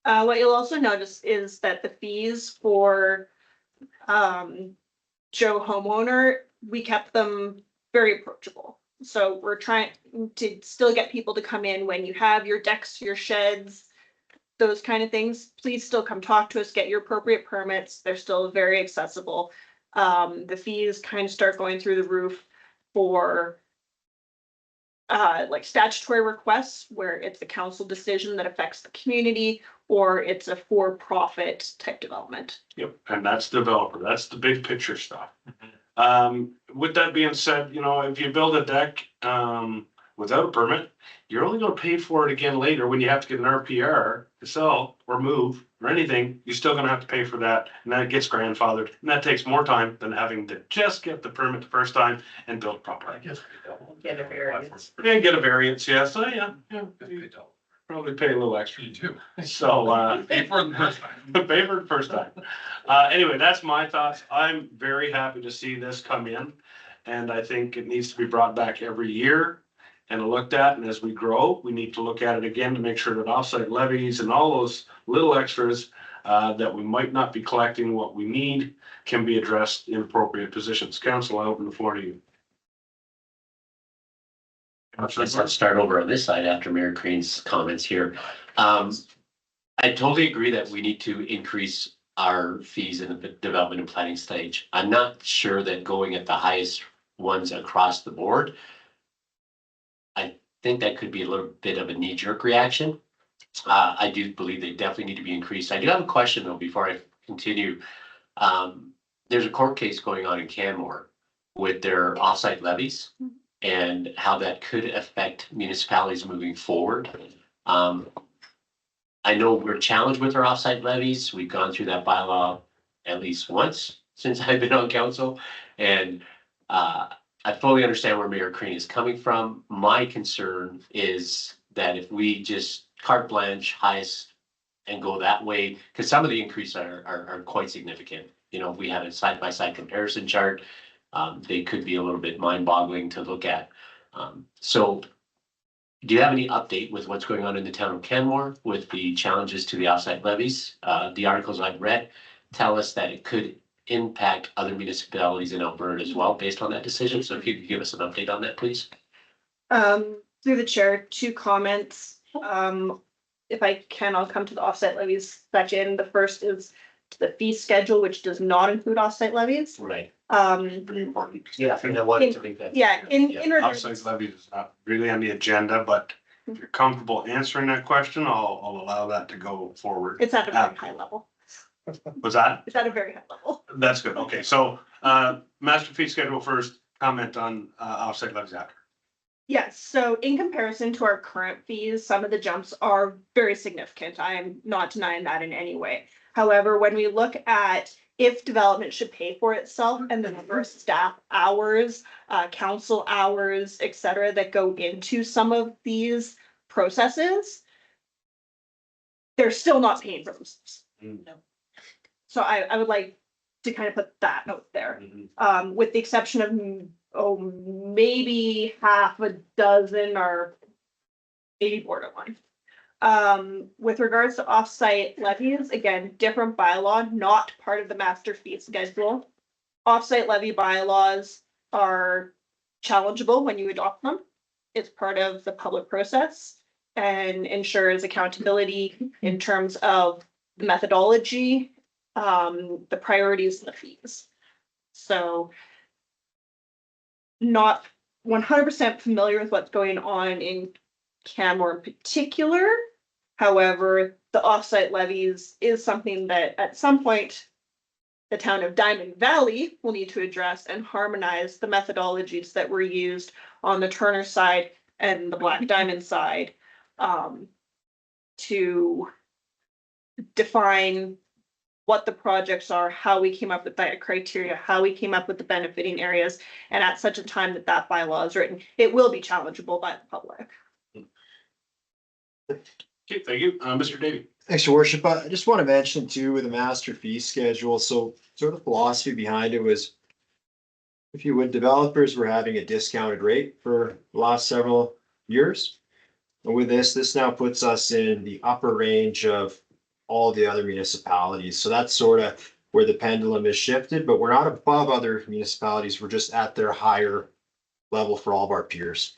What you'll also notice is that the fees for Joe homeowner, we kept them very approachable. So we're trying to still get people to come in when you have your decks, your sheds, those kind of things. Please still come talk to us, get your appropriate permits. They're still very accessible. The fees kind of start going through the roof for like statutory requests where it's a council decision that affects the community, or it's a for-profit type development. Yep, and that's developer, that's the big picture stuff. With that being said, you know, if you build a deck without a permit, you're only gonna pay for it again later when you have to get an RPR to sell or move or anything. You're still gonna have to pay for that, and that gets grandfathered, and that takes more time than having to just get the permit the first time and build properly. Get a variance. And get a variance, yeah, so yeah, probably pay a little extra. You do. So, Pay for it the first time. pay for it first time. Anyway, that's my thoughts. I'm very happy to see this come in. And I think it needs to be brought back every year and looked at. And as we grow, we need to look at it again to make sure that offsite levies and all those little extras that we might not be collecting what we need can be addressed in appropriate positions. Council, I open the floor to you. Let's start over on this side after Mayor Crane's comments here. I totally agree that we need to increase our fees in the development and planning stage. I'm not sure that going at the highest ones across the board. I think that could be a little bit of a knee-jerk reaction. I do believe they definitely need to be increased. I do have a question though, before I continue. There's a court case going on in Canmore with their offsite levies and how that could affect municipalities moving forward. I know we're challenged with our offsite levies. We've gone through that bylaw at least once since I've been on council. And I fully understand where Mayor Crane is coming from. My concern is that if we just carte blanche highest and go that way, because some of the increases are quite significant. You know, if we had a side-by-side comparison chart, they could be a little bit mind-boggling to look at. So do you have any update with what's going on in the town of Canmore with the challenges to the offsite levies? The articles I've read tell us that it could impact other municipalities in Alberta as well based on that decision. So if you could give us an update on that, please. Through the chair, 2 comments. If I can, I'll come to the offsite levies section. The first is the fee schedule, which does not include offsite levies. Right. Pretty important. Yeah, I think I wanted to make that. Yeah, in regards, Offsite levy is not really on the agenda, but if you're comfortable answering that question, I'll allow that to go forward. it's at a very high level. Was that? It's at a very high level. That's good. Okay, so master fee schedule first, comment on offsite levies after. Yes, so in comparison to our current fees, some of the jumps are very significant. I am not denying that in any way. However, when we look at if development should pay for itself and the number of staff hours, council hours, et cetera, that go into some of these processes, they're still not paying for themselves. No. So I would like to kind of put that note there, with the exception of, maybe half a dozen or maybe borderline. With regards to offsite levies, again, different bylaw, not part of the master fee schedule. Offsite levy bylaws are challengeable when you adopt them. It's part of the public process and ensures accountability in terms of the methodology, the priorities and the fees. So not 100% familiar with what's going on in Canmore in particular. However, the offsite levies is something that at some point the town of Diamond Valley will need to address and harmonize the methodologies that were used on the Turner side and the Black Diamond side to define what the projects are, how we came up with that criteria, how we came up with the benefiting areas, and at such a time that that bylaw is written, it will be challengeable by the public. Okay, thank you. Mr. Davy. Thanks, your worship. I just want to mention too, with the master fee schedule, so sort of the philosophy behind it was, if you would, developers were having a discounted rate for the last several years. And with this now puts us in the upper range of all the other municipalities. So that's sort of where the pendulum is shifted, but we're not above other municipalities. We're just at their higher level for all of our peers.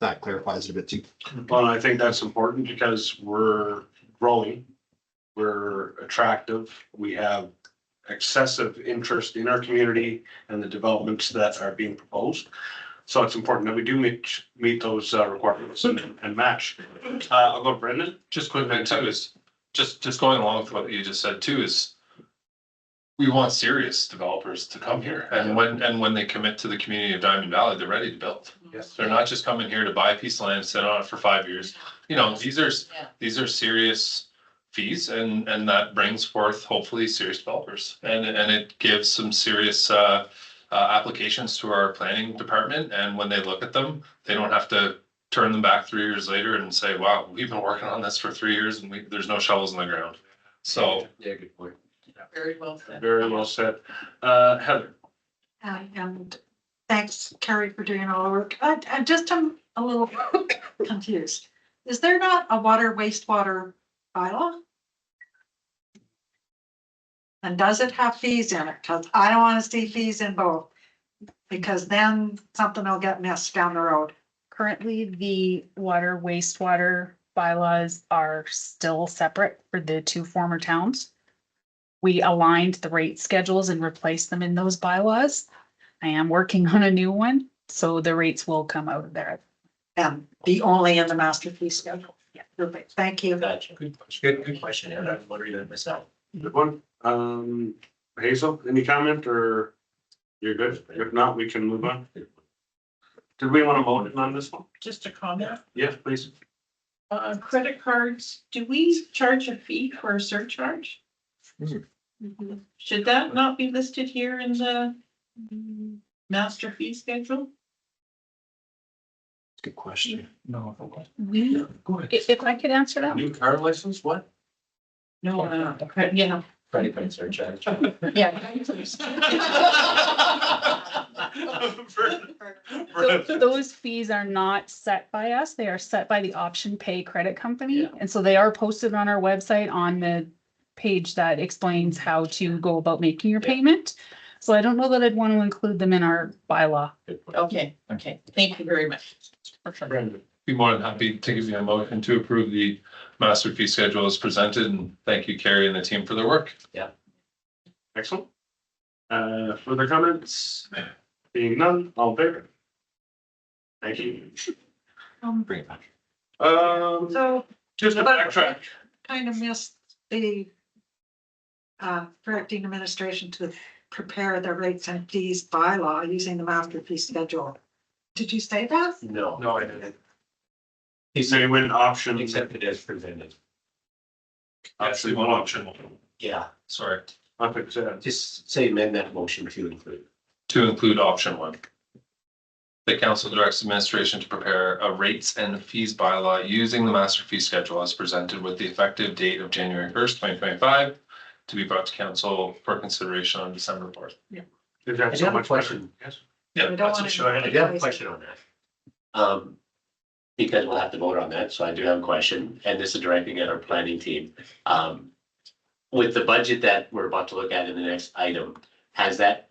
That clarifies it a bit too. Well, I think that's important because we're growing. We're attractive. We have excessive interest in our community and the developments that are being proposed. So it's important that we do meet those requirements and match. I'll go to Brendan. Just quick thing too is, just going along with what you just said too, is we want serious developers to come here, and when they commit to the community of Diamond Valley, they're ready to build. Yes. They're not just coming here to buy a piece of land, sit on it for 5 years. You know, these are serious fees, and that brings forth hopefully serious developers, and it gives some serious applications to our planning department, and when they look at them, they don't have to turn them back 3 years later and say, wow, we've been working on this for 3 years and there's no shovels in the ground. So. Yeah, good point. Very well said. Very well said. Heather. And thanks, Carrie, for doing all the work. I'm just a little confused. Is there not a water wastewater bylaw? And does it have fees in it? Because I don't want to see fees in both. Because then something will get missed down the road. Currently, the water wastewater bylaws are still separate for the two former towns. We aligned the rate schedules and replaced them in those bylaws. I am working on a new one, so the rates will come out of there. And be only in the master fee schedule. Yeah. Perfect. Thank you. Gotcha. Good question. And I'm wondering that myself. Good one. Hazel, any comment or you're good? If not, we can move on. Did we want to vote on this one? Just a comment, Yes, please. credit cards, do we charge a fee for a surcharge? Should that not be listed here in the master fee schedule? Good question. No. If I could answer that. New car license, what? No, yeah. Credit card surcharge. Yeah. Those fees are not set by us. They are set by the Option Pay Credit Company. Yeah. And so they are posted on our website on the page that explains how to go about making your payment. So I don't know that I'd want to include them in our bylaw. Okay, thank you very much. Brendan. Be more than happy to give you a motion to approve the master fee schedule as presented, and thank you, Carrie and the team, for their work. Excellent. Further comments? Being none, all in favor? Thank you. Bring it back. So Just a backtrack. kind of missed the directing administration to prepare the rates and fees bylaw using the master fee schedule. Did you say that? No. No, I didn't. He said he went option. Accepted as presented. Actually, one option, Yeah, sorry, I think so. just say amend that motion to include. to include option one. The council directs administration to prepare a rates and fees bylaw using the master fee schedule as presented with the effective date of January 1st, 2025, to be brought to council for consideration on December 4th. Is I that do so have a much question. better? Yes. Yeah, We don't that's wanna what Go I ahead. do have a question on that. Because we'll have to vote on that, so I do have a question, and this is directing at our planning team. With the budget that we're about to look at in the next item, has that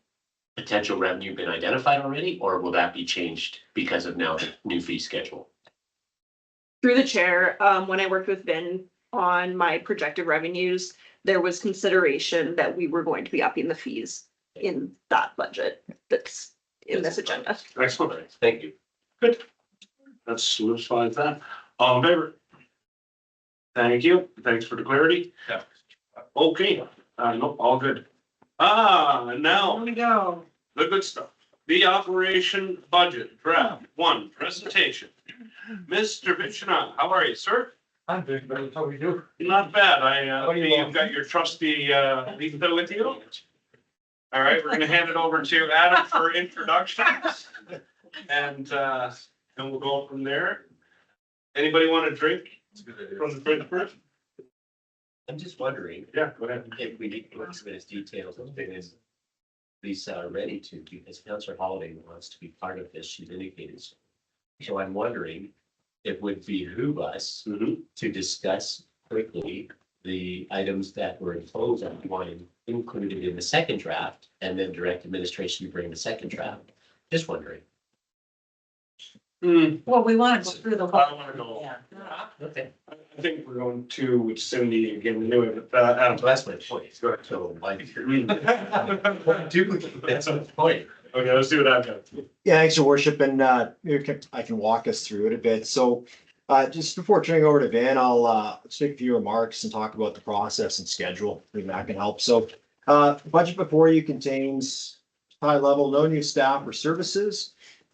potential revenue been identified already, or will that be changed because of now the new fee schedule? Through the chair, when I worked with Vin on my projected revenues, there was consideration that we were going to be upping the fees. in that budget that's in this agenda. Excellent. Thank you. That's solidifies that. All in favor? Thank you. Thanks for the clarity. Yeah. Okay, no, all good. And now Here we go. the good stuff. The operation budget draft one presentation. Mr. Vichina, how are you, sir? I'm doing better. How you do? Not bad. What do you You've got your trusty, Lisa with you. All right, we're gonna hand it over to Adam for introductions. And we'll go from there. Anybody want to drink from the fridge first? I'm just wondering Yeah, go ahead. if we need to look at his details as big as Lisa are ready to, because Councillor Holiday wants to be part of this, she's indicated. So I'm wondering, it would behoove us Mhm. to discuss quickly the items that were imposed on one included in the second draft, and then direct administration to bring the second draft. Just wondering. Well, we want to go through the I whole. want to go. Yeah. Okay. I think we're going to with Cindy again, anyway, but Adam. So that's my point. Go ahead. So why? Duplicate. That's my point. Okay, let's see what I've got. Yeah, thanks, your worship, and I can walk us through it a bit. So just before turning over to Van, I'll just make a few remarks and talk about the process and schedule. Maybe that can help. So budget before you contains high level, no new staff or services.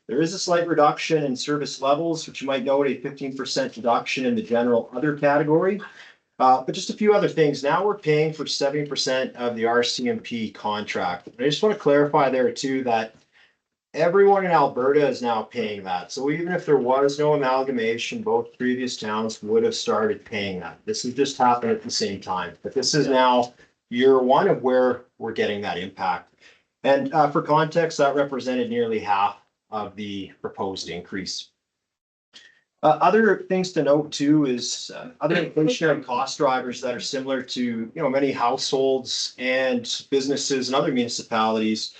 There is a slight reduction in service levels, which you might note a 15% reduction in the general other category. But just a few other things. Now we're paying for 70% of the RCMP contract. I just want to clarify there too that everyone in Alberta is now paying that. So even if there was no amalgamation, both previous towns would have started paying that. This has just happened at the same time. But this is now year one of where we're getting that impact. And for context, that represented nearly half of the proposed increase. Other things to note too is other inflationary cost drivers that are similar to many households and businesses and other municipalities.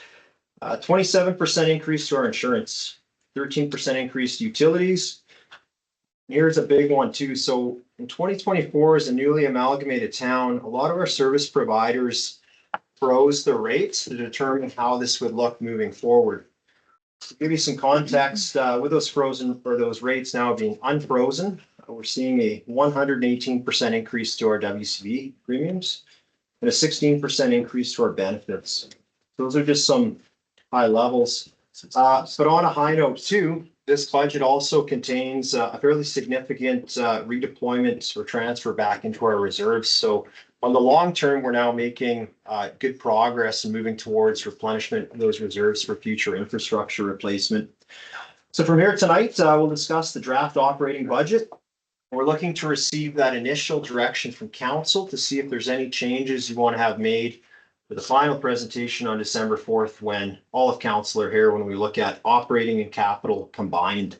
27% increase to our insurance, 13% increase to utilities. Here's a big one too. So in 2024, as a newly amalgamated town, a lot of our service providers froze the rates to determine how this would look moving forward. To give you some context, with those frozen or those rates now being unfrozen, we're seeing a 118% increase to our WCB premiums and a 16% increase to our benefits. Those are just some high levels. But on a high note too, this budget also contains a fairly significant redeployment or transfer back into our reserves. So on the long term, we're now making good progress and moving towards replenishment of those reserves for future infrastructure replacement. So from here tonight, we'll discuss the draft operating budget. We're looking to receive that initial direction from council to see if there's any changes you want to have made for the final presentation on December 4th, when all of council are here, when we look at operating and capital combined.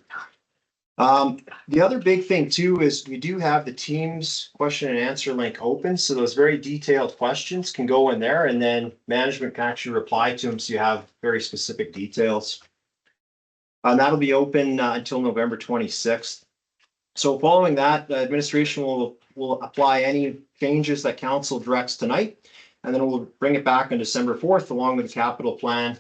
The other big thing too is we do have the Teams question and answer link open. So those very detailed questions can go in there and then management can actually reply to them. So you have very specific details. And that'll be open until November 26th. So following that, administration will apply any changes that council directs tonight. And then we'll bring it back on December 4th along with the capital plan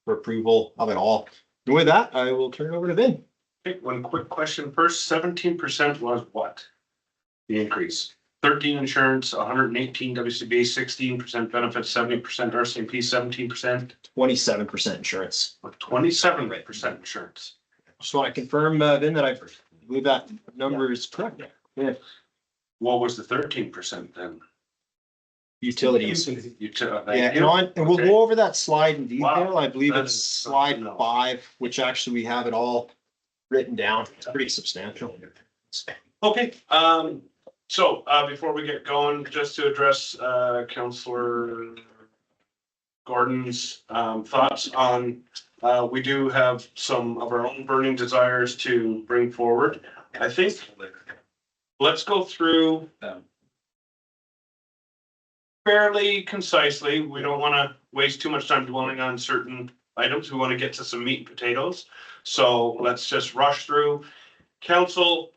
for approval of it all. And with that, I will turn it over to Vin. Okay, one quick question first. 17% was what? The increase. 13 insurance, 118 WCB, 16% benefits, 70% RCMP, 17%. 27% insurance. 27% insurance. Just want to confirm, Vin, that I believe that number is correct. Yeah. What was the 13% then? Utilities. Yeah, And we'll Okay. go over that slide in detail. Wow. I believe That it's is slide something else. 5, which actually we have it all written down. It's pretty substantial. Okay, so before we get going, just to address Councillor Gordon's thoughts on, we do have some of our own burning desires to bring forward. I think let's go through fairly concisely. We don't want to waste too much time dwelling on certain items. We want to get to some meat and potatoes. So let's just rush through. Council,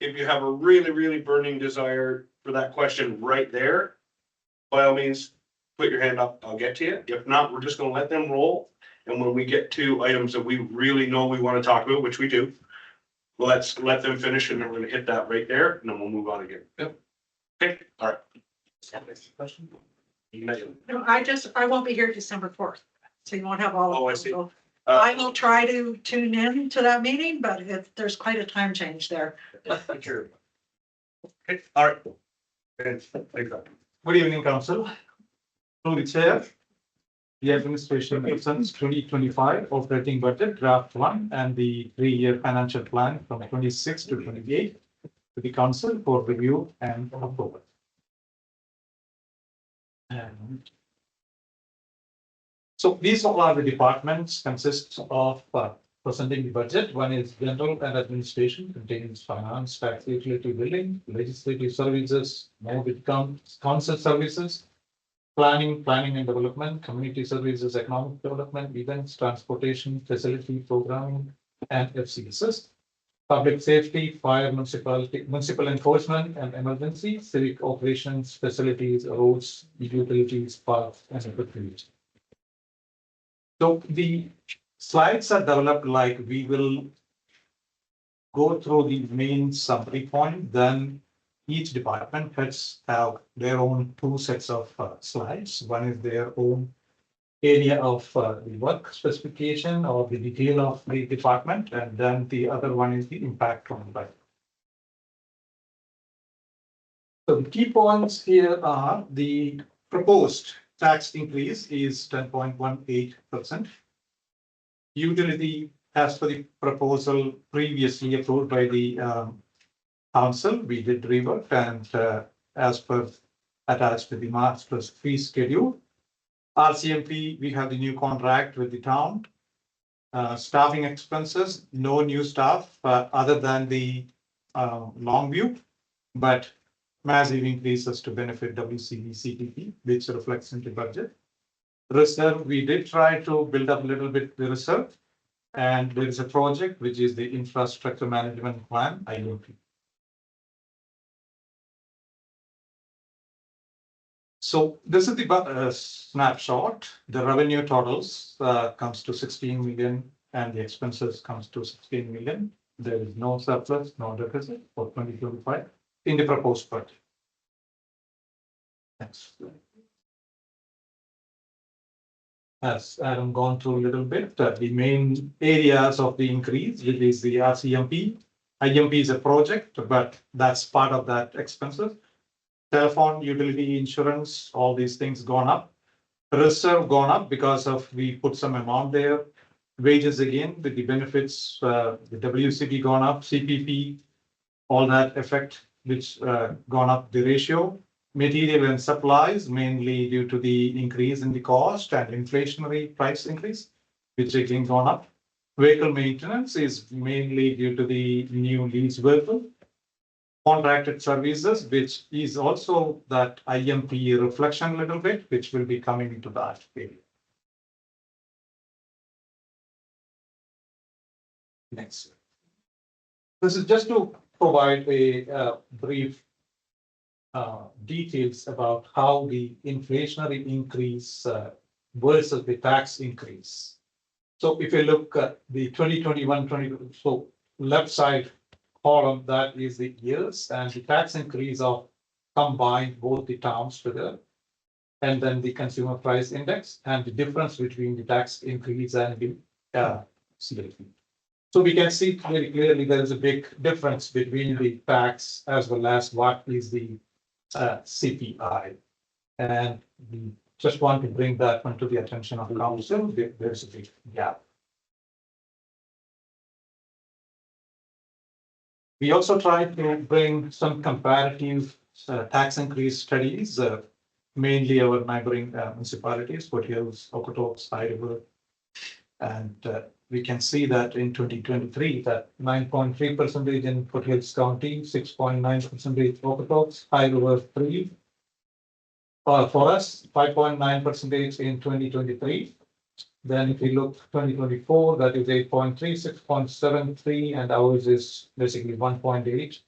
if you have a really, really burning desire for that question right there, by all means, put your hand up, I'll get to you. If not, we're just gonna let them roll. And when we get to items that we really know we want to talk about, which we do, let's let them finish and then we're gonna hit that right there and then we'll move on again. Yep. Okay, all right. Question? No, I won't be here December 4th, so you won't have all. Oh, I see. I will try to tune in to that meeting, but there's quite a time change there. Sure. Okay, all right. And take that. Good evening, council. Through the chair, the administration presents 2025 operating budget draft 1 and the 3-year financial plan from 26 to 28 to the council for review and approval. And so these all are the departments consist of presenting the budget. One is general and administration, contains finance, tax, utility billing, legislative services, mortgage council services, planning and development, community services, economic development, events, transportation, facility programming, and FCSs. Public safety, fire, municipal enforcement and emergency, civic operations, facilities, roads, utilities, parks, and equipment. So the slides are developed like we will go through the main summary point, then each department heads have their own 2 sets of slides. One is their own area of the work specification or the detail of the department, and then the other one is the impact on the budget. So the key points here are the proposed tax increase is 10.18%. Utility, as per the proposal previously approved by the council, we did rework and as per attached to the master's fee schedule. RCMP, we have the new contract with the town. Staffing expenses, no new staff other than the Longview, but massive increases to benefit WCB CTP, which reflects into budget. Reserve, we did try to build up a little bit the reserve, and there is a project which is the infrastructure management plan, IMP. So this is the snapshot. The revenue totals comes to 16 million and the expenses comes to 16 million. There is no surplus, no deficit for 2025 in the proposed budget. Thanks. As Adam gone through a little bit, the main areas of the increase, which is the RCMP. IMP is a project, but that's part of that expenses. Telephone, utility, insurance, all these things gone up. Reserve gone up because of we put some amount there. Wages again with the benefits, the WCB gone up, CPP, all that effect which gone up the ratio. Material and supplies mainly due to the increase in the cost and inflationary price increase, which again gone up. Vehicle maintenance is mainly due to the new lease vehicle. Contracted services, which is also that IMP reflection a little bit, which will be coming into that area. Next. This is just to provide a brief details about how the inflationary increase versus the tax increase. So if you look at the 2021-22, so left side column, that is the years and the tax increase of combined both the towns together, and then the consumer price index and the difference between the tax increase and the CLP. So we can see very clearly there is a big difference between the tax as well as what is the CPI. And we just want to bring that one to the attention of the council. There's a big gap. We also tried to bring some comparative tax increase studies, mainly our neighboring municipalities, Fort Hills, Okotoks, High River. And we can see that in 2023, that 9.3% in Fort Hills County, 6.9% Okotoks, High River 3. For us, 5.9% in 2023. Then if we look 2024, that is 8.3, 6.73, and ours is basically 1.8.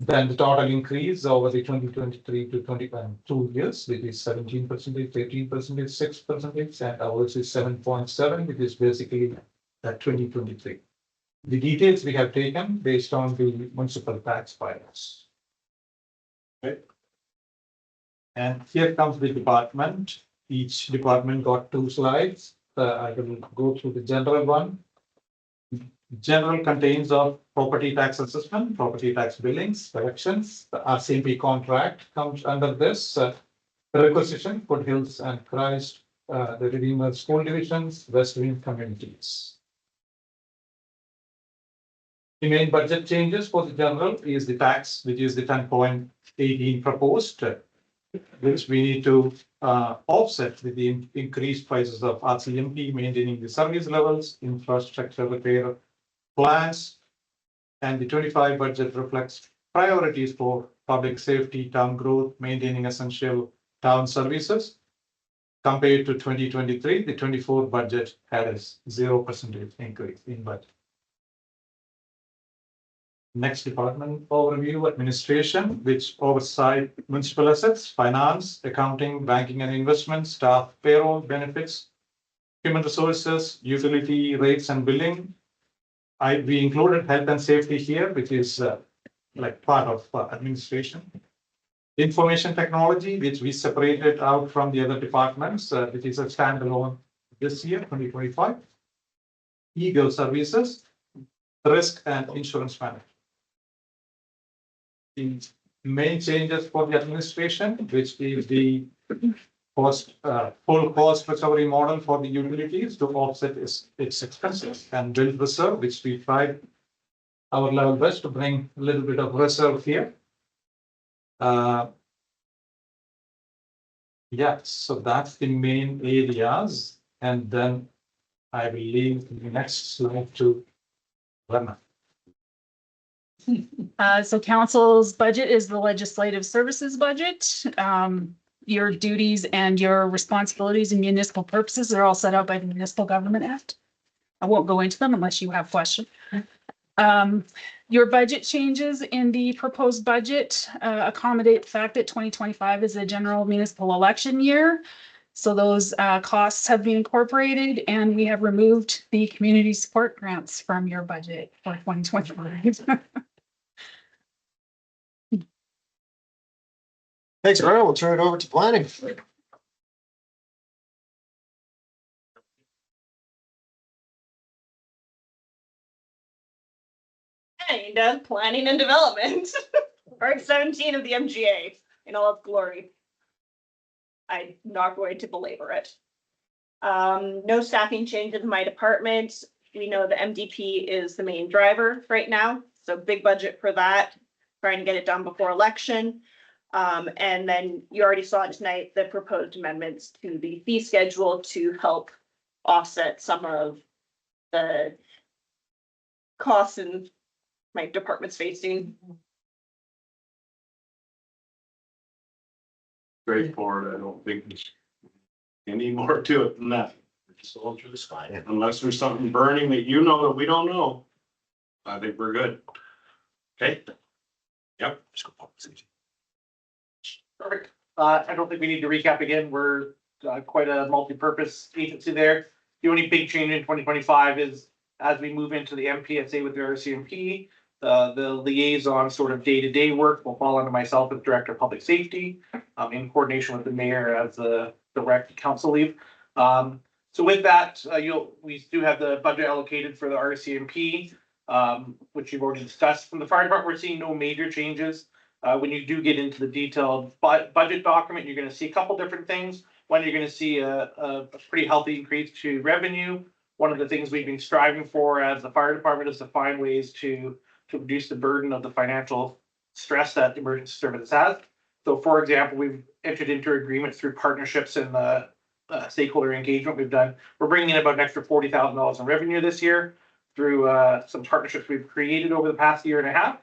Then the total increase over the 2023 to 2022 years, which is 17%, 13%, 6%, and ours is 7.7, which is basically that 2023. The details we have taken based on the municipal tax bylaws. Okay. And here comes the department. Each department got 2 slides. I will go through the general one. General contains of property tax assessment, property tax billings, collections. The RCMP contract comes under this. Requisition, Foothills and Christ, the Redeemer School Divisions, West Wing communities. The main budget changes for the general is the tax, which is the 10.18 proposed, which we need to offset with the increased prices of RCMP, maintaining the service levels, infrastructure repair plans, and the 25 budget reflects priorities for public safety, town growth, maintaining essential town services. Compared to 2023, the 24 budget had a 0% increase in budget. Next department overview, administration, which oversight municipal assets, finance, accounting, banking and investments, staff, payroll, benefits, human resources, utility rates and billing. We included health and safety here, which is like part of administration. Information technology, which we separated out from the other departments, which is a standalone this year, 2025. Legal services, risk and insurance management. The main changes for the administration, which is the full cost recovery model for the utilities to offset its expenses, and build reserve, which we tried our level best to bring a little bit of reserve here. Yeah, so that's the main areas, and then I will leave the next slide to Verna. So council's budget is the legislative services budget. Your duties and your responsibilities and municipal purposes are all set out by the Municipal Government Act. I won't go into them unless you have questions. Your budget changes in the proposed budget accommodate the fact that 2025 is a general municipal election year. So those costs have been incorporated, and we have removed the community support grants from your budget for 2025. Thanks, Verna. We'll turn it over to planning. And planning and development, part 17 of the MGA in all its glory. I'm not going to belabor it. No staffing changes in my department. We know the MDP is the main driver right now, so big budget for that, trying to get it done before election. And then you already saw tonight the proposed amendments to the fee schedule to help offset some of the costs and my department's facing. Straightforward. I don't think there's any more to it than that. Just all through the sky. Unless there's something burning that you know that we don't know, I think we're good. Okay. Yep. Just go pop this. Perfect. I don't think we need to recap again. We're quite a multi-purpose agency there. The only big change in 2025 is as we move into the MPSA with the RCMP, the liaison sort of day-to-day work will fall under myself as Director of Public Safety, in coordination with the mayor as the direct council lead. So with that, we do have the budget allocated for the RCMP, which you've already discussed. From the fire department, we're seeing no major changes. When you do get into the detailed budget document, you're gonna see a couple different things. One, you're gonna see a pretty healthy increase to revenue. One of the things we've been striving for as the fire department is to find ways to reduce the burden of the financial stress that the emergency services has. So for example, we've entered into agreements through partnerships and the stakeholder engagement we've done. We're bringing in about an extra $40,000 in revenue this year through some partnerships we've created over the past year and a half.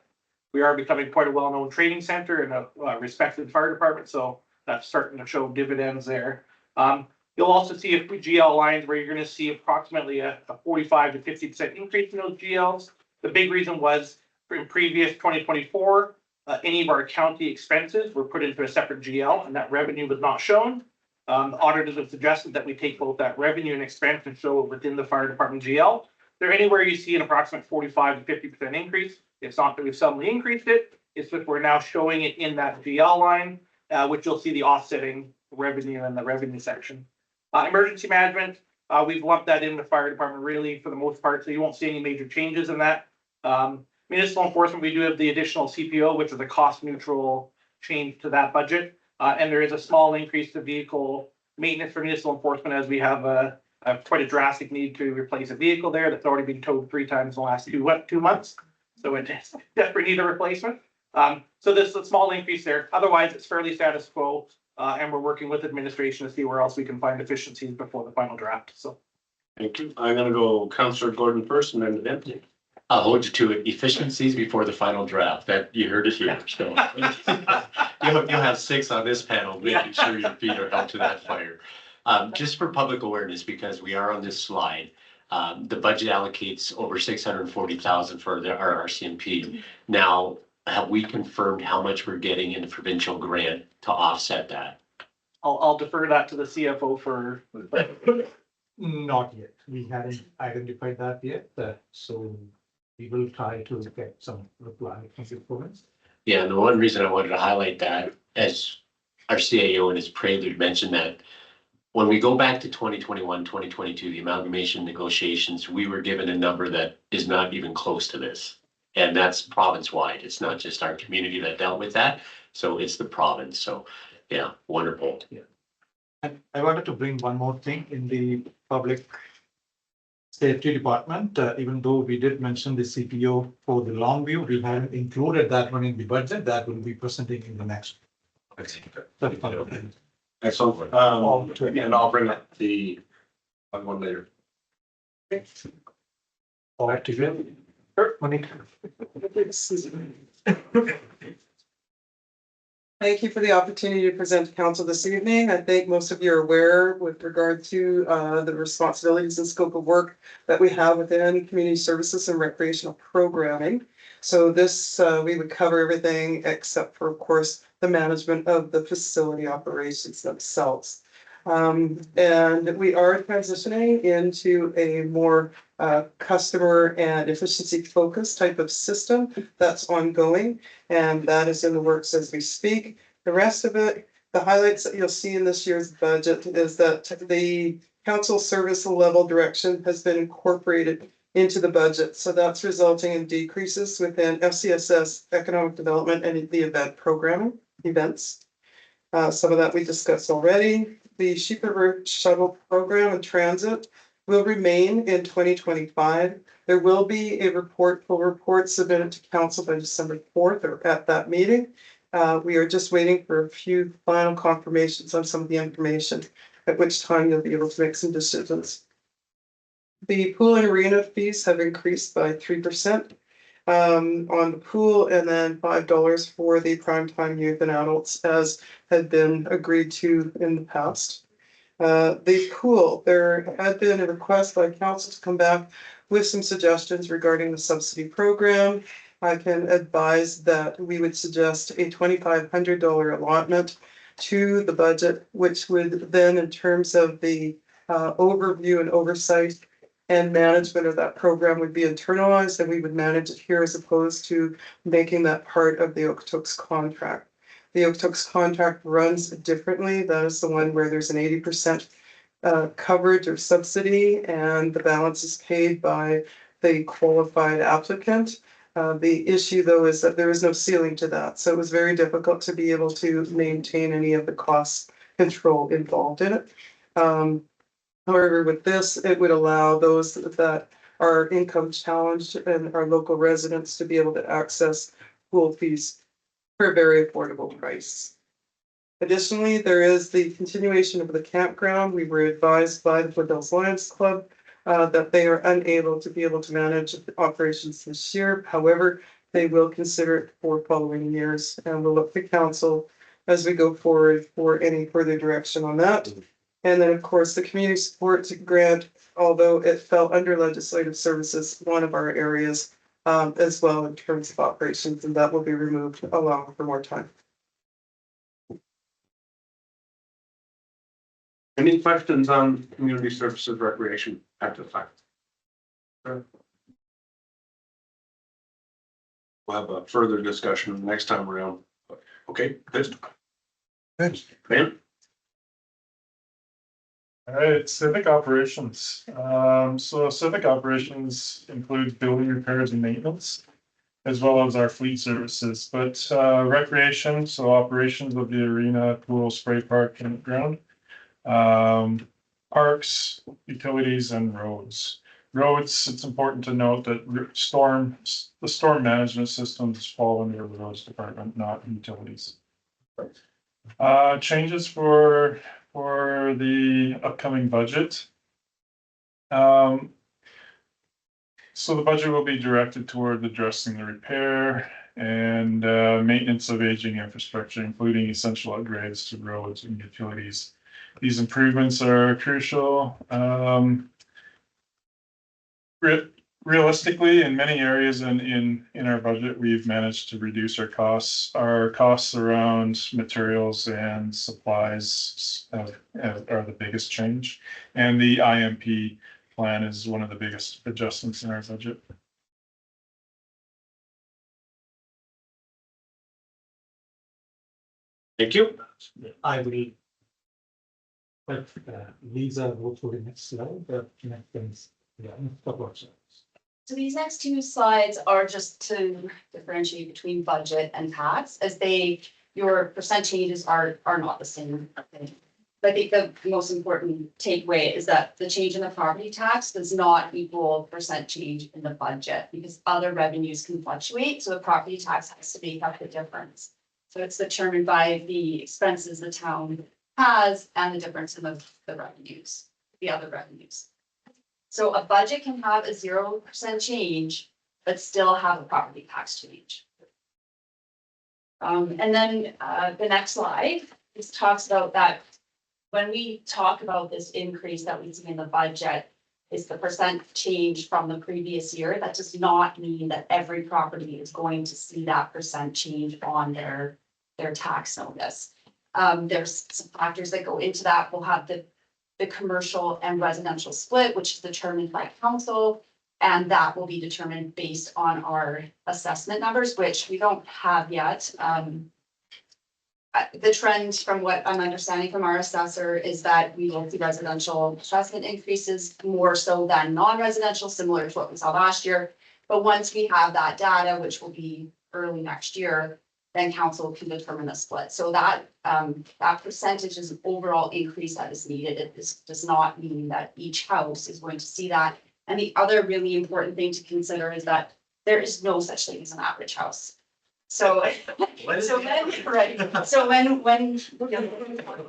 We are becoming quite a well-known training center and a respected fire department, so that's starting to show dividends there. You'll also see a few GL lines where you're going to see approximately a 45 to 50% increase in those GLs. The big reason was in previous 2024, any of our county expenses were put into a separate GL and that revenue was not shown. The auditors have suggested that we take both that revenue and expense and show it within the fire department GL. There anywhere you see an approximate 45 to 50% increase. It's not that we've suddenly increased it. It's that we're now showing it in that GL line, which you'll see the offsetting revenue in the revenue section. Emergency management, we've lumped that in the fire department really for the most part, so you won't see any major changes in that. Municipal enforcement, we do have the additional CPO, which is a cost neutral change to that budget. And there is a small increase to vehicle maintenance for municipal enforcement as we have quite a drastic need to replace a vehicle there that's already been towed 3 times in the last 2 months. So it's desperate need a replacement. So there's a small increase there. Otherwise, it's fairly status quo. And we're working with administration to see where else we can find efficiencies before the final draft. So. Thank you. I'm gonna go Councillor Gordon first and then Empty. I'll hold you to it. Efficiencies before the final draft. That you heard it here. So you'll have 6 on this panel, making sure your feet are held to that fire. Just for public awareness, because we are on this slide, the budget allocates over 640,000 for our RCMP. Now, have we confirmed how much we're getting in the provincial grant to offset that? I'll defer that to the CFO for. Not yet. We haven't identified that yet, so we will try to get some reply from the province. Yeah, and the one reason I wanted to highlight that, as our CAO in his prelude mentioned that when we go back to 2021, 2022, the amalgamation negotiations, we were given a number that is not even close to this. And that's province-wide. It's not just our community that dealt with that. So it's the province. So yeah, wonderful. Yeah. And I wanted to bring one more thing in the public safety department. Even though we did mention the CPO for the long view, we haven't included that one in the budget. That will be presenting in the next. Excellent. And I'll bring up the other one later. All right, to you. Monica. Thank you for the opportunity to present to council this evening. I think most of you are aware with regard to the responsibilities and scope of work that we have within community services and recreational programming. So this, we would cover everything except for, of course, the management of the facility operations themselves. And we are transitioning into a more customer and efficiency focused type of system that's ongoing, and that is in the works as we speak. The rest of it, the highlights that you'll see in this year's budget is that the council service level direction has been incorporated into the budget. So that's resulting in decreases within FCSS economic development and the event programming events. Some of that we discussed already. The Sheep River Shuttle Program and Transit will remain in 2025. There will be a full report submitted to council by December 4th or at that meeting. We are just waiting for a few final confirmations on some of the information, at which time you'll be able to make some decisions. The pool and arena fees have increased by 3% on the pool, and then $5 for the primetime youth and adults, as had been agreed to in the past. The pool, there had been a request by council to come back with some suggestions regarding the subsidy program. I can advise that we would suggest a $2,500 allotment to the budget, which would then, in terms of the overview and oversight and management of that program, would be internalized, and we would manage it here as opposed to making that part of the Okotoks contract. The Okotoks contract runs differently. That is the one where there's an 80% coverage or subsidy, and the balance is paid by the qualified applicant. The issue, though, is that there is no ceiling to that. So it was very difficult to be able to maintain any of the cost control involved in it. However, with this, it would allow those that are income challenged and our local residents to be able to access pool fees for a very affordable price. Additionally, there is the continuation of the campground. We were advised by the Foothills Lions Club that they are unable to be able to manage operations this year. However, they will consider it for following years, and we'll look to council as we go forward for any further direction on that. And then, of course, the community support grant, although it fell under legislative services, one of our areas as well in terms of operations, and that will be removed, allowing for more time. Any questions on community services recreation at the time? Sure. We'll have a further discussion next time around. Okay, good. Good. Ben? All right, civic operations. So civic operations includes building repairs and maintenance, as well as our fleet services, but recreation, so operations of the arena, pool, spray park, campground. Parks, utilities and roads. Roads, it's important to note that the storm management systems fall under the roads department, not utilities. Changes for the upcoming budget. So the budget will be directed toward addressing the repair and maintenance of aging infrastructure, including essential upgrades to roads and utilities. These improvements are crucial. Realistically, in many areas in our budget, we've managed to reduce our costs. Our costs around materials and supplies are the biggest change. And the IMP plan is one of the biggest adjustments in our budget. Thank you. I will. But Lisa, go through the next slide, the next things, yeah, next couple of slides. So these next two slides are just to differentiate between budget and tax, as your percent changes are not the same. I think the most important takeaway is that the change in the property tax does not equal percent change in the budget, because other revenues can fluctuate, so the property tax has to make up the difference. So it's determined by the expenses the town has and the difference in the revenues, the other revenues. So a budget can have a 0% change, but still have a property tax change. And then the next slide, this talks about that when we talk about this increase that we see in the budget, is the percent change from the previous year. That does not mean that every property is going to see that percent change on their tax notice. There's some factors that go into that. We'll have the commercial and residential split, which is determined by council, and that will be determined based on our assessment numbers, which we don't have yet. The trend from what I'm understanding from our assessor is that we will see residential assessment increases more so than non-residential, similar to what we saw last year. But once we have that data, which will be early next year, then council can determine the split. So that percentage is an overall increase that is needed. It does not mean that each house is going to see that. And the other really important thing to consider is that there is no such thing as an average house. So, when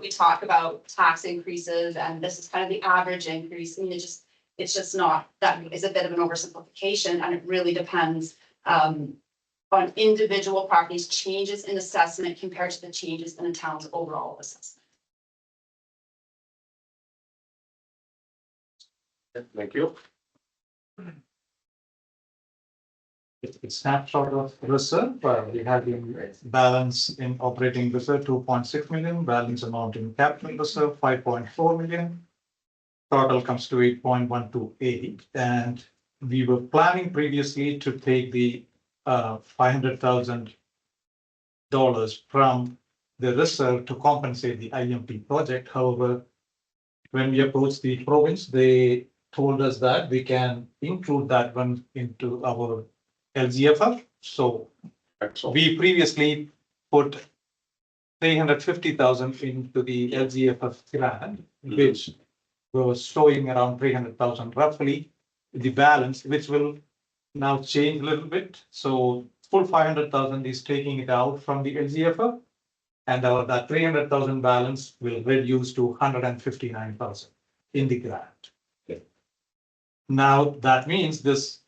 we talk about tax increases, and this is kind of the average increase, I mean, it's just not, that is a bit of an oversimplification, and it really depends on individual properties, changes in assessment compared to the changes in the town's overall assessment. Thank you. It's a snapshot of reserve. We have the balance in operating reserve 2.6 million, balance amount in capital reserve 5.4 million. Total comes to 8.128, and we were planning previously to take the $500,000 from the reserve to compensate the IMP project. However, when we approached the province, they told us that we can include that one into our LGFF. So Excellent. we previously put 350,000 into the LGFF grant, which was showing around 300,000 roughly, the balance, which will now change a little bit. So full 500,000 is taking it out from the LGFF, and that 300,000 balance will reduce to 159,000 in the grant. Okay. Now that means this,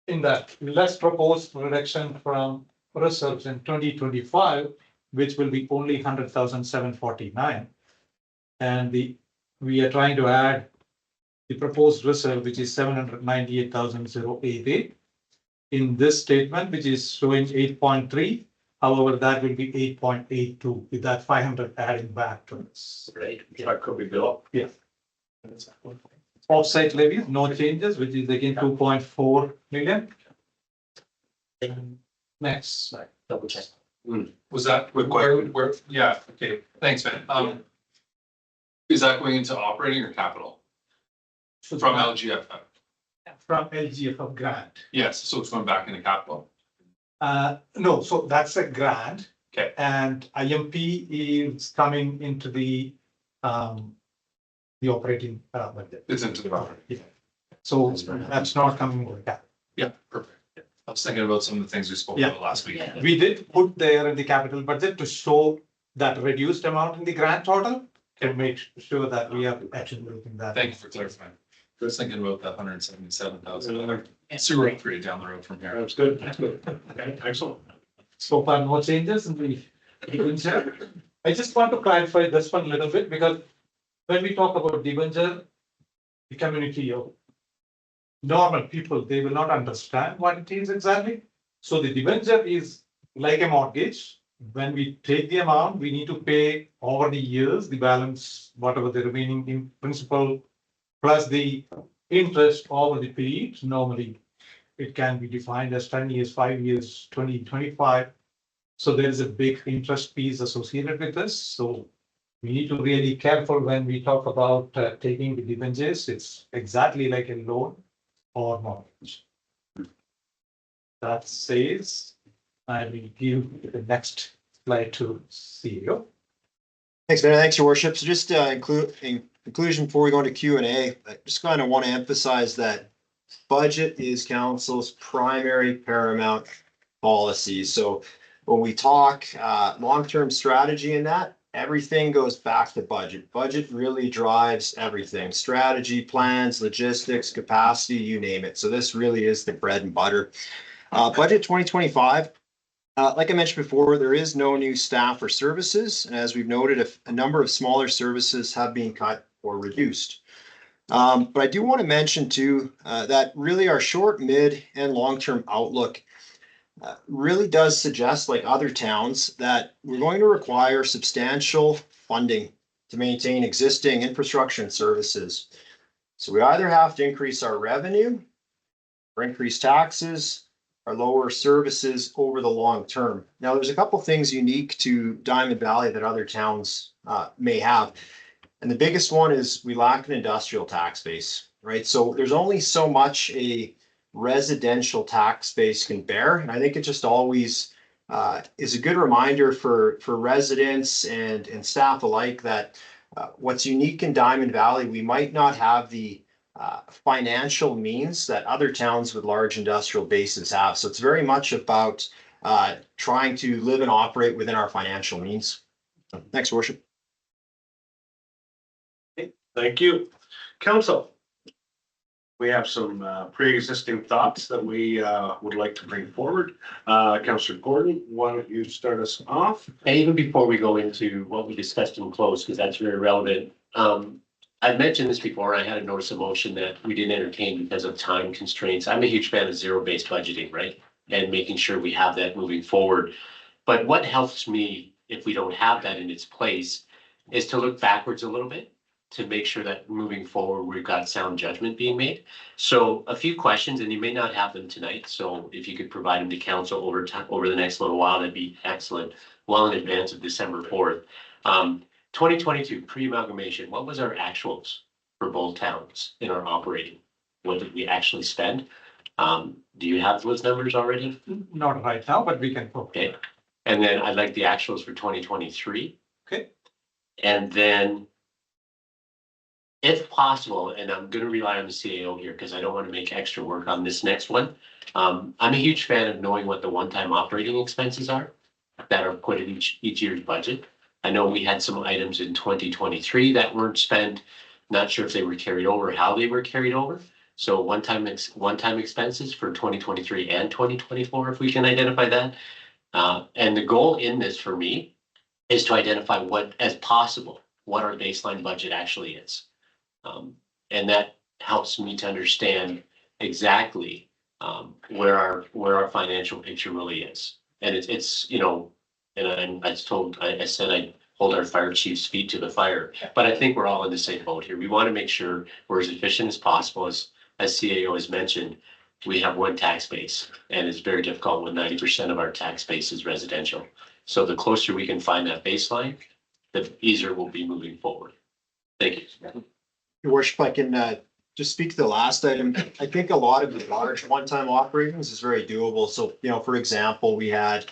in that less proposed reduction from reserves in 2025, which will be only 100,749, and we are trying to add the proposed reserve, which is 798,088. in this statement, which is showing 8.3. However, that will be 8.82 with that 500 adding back to this. Right. That could be built. Yeah. Offsite levies, no changes, which is again 2.4 million. Next slide. Double check. Was that, where, yeah, okay, thanks, Ben. Is that going into operating or capital from LGFF? From LGFF grant. Yes, so it's going back into capital. No, so that's a grant. Okay. And IMP is coming into the operating budget. It's into the operating. Yeah. So that's not coming over capital. Yeah, perfect. I was thinking about some of the things we spoke Yeah. about last week. Yeah. We did put there in the capital budget to show that reduced amount in the grant total to make sure that we are actually looking that. Thank you for clarifying. I was thinking about that $177,000 sewer upgrade down the road from here. That's good. That's good. Okay, excellent. So far, no changes in the. I just want to clarify this one a little bit because when we talk about debenture, the community of normal people, they will not understand what it is exactly. So the debenture is like a mortgage. When we take the amount, we need to pay over the years, the balance, whatever the remaining in principal, plus the interest over the period. Normally, it can be defined as 10 years, 5 years, 20, 25. So there is a big interest piece associated with this. So we need to be really careful when we talk about taking the debentures. It's exactly like a loan or mortgage. That says, I will give the next slide to CEO. Thanks, Ben. Thanks, your worship. So just in conclusion, before we go into Q&A, I just kind of want to emphasize that budget is council's primary paramount policy. So when we talk long-term strategy in that, everything goes back to budget. Budget really drives everything. Strategy, plans, logistics, capacity, you name it. So this really is the bread and butter. Budget 2025. Like I mentioned before, there is no new staff or services. And as we've noted, a number of smaller services have been cut or reduced. But I do want to mention too, that really our short, mid, and long-term outlook really does suggest, like other towns, that we're going to require substantial funding to maintain existing infrastructure and services. So we either have to increase our revenue or increase taxes or lower services over the long term. Now, there's a couple things unique to Diamond Valley that other towns may have. And the biggest one is we lack an industrial tax base, right? So there's only so much a residential tax base can bear. And I think it just always is a good reminder for residents and staff alike that what's unique in Diamond Valley, we might not have the financial means that other towns with large industrial bases have. So it's very much about trying to live and operate within our financial means. Thanks, worship. Thank you. Council. We have some pre-existing thoughts that we would like to bring forward. Councillor Gordon, why don't you start us off? And even before we go into what we discussed in close, because that's very relevant. I've mentioned this before. I had a notice of motion that we didn't entertain because of time constraints. I'm a huge fan of zero-based budgeting, right? And making sure we have that moving forward. But what helps me if we don't have that in its place is to look backwards a little bit to make sure that moving forward, we've got sound judgment being made. So a few questions, and you may not have them tonight. So if you could provide them to council over time, over the next little while, that'd be excellent. Well in advance of December 4th. 2022 pre-amalgamation, what was our actuals for both towns in our operating? What did we actually spend? Do you have those numbers already? Not right now, but we can. Okay. And then I'd like the actuals for 2023. Okay. And then if possible, and I'm going to rely on the CAO here because I don't want to make extra work on this next one. I'm a huge fan of knowing what the one-time operating expenses are that are put in each year's budget. I know we had some items in 2023 that weren't spent. Not sure if they were carried over, how they were carried over. So one-time expenses for 2023 and 2024, if we can identify that. And the goal in this for me is to identify what our baseline budget actually is. And that helps me to understand exactly where our financial picture really is. And it's, you know, and I said I'd hold our fire chief's feet to the fire, but I think we're all in the same boat here. We want to make sure we're as efficient as possible, as CAO has mentioned. We have one tax base, and it's very difficult when 90% of our tax base is residential. So the closer we can find that baseline, the easier we'll be moving forward. Thank you. Your worship, I can just speak to the last item. I think a lot of the large one-time operations is very doable. So, you know, for example, we had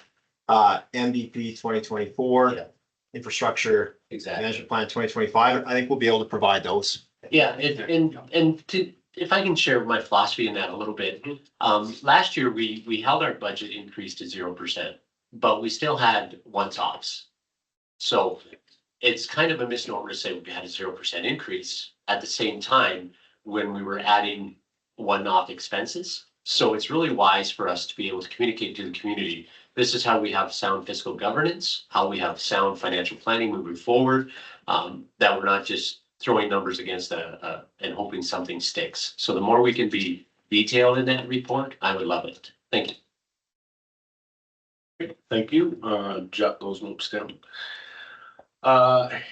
MVP 2024, Yeah. infrastructure Exactly. management plan 2025. I think we'll be able to provide those. Yeah, and to, if I can share my philosophy in that a little bit. Last year, we held our budget increase to 0%, but we still had one-offs. So it's kind of a misnomer to say we had a 0% increase at the same time when we were adding one-off expenses. So it's really wise for us to be able to communicate to the community. This is how we have sound fiscal governance, how we have sound financial planning moving forward, that we're not just throwing numbers against and hoping something sticks. So the more we can be detailed in that report, I would love it. Thank you. Thank you. Jot those notes down.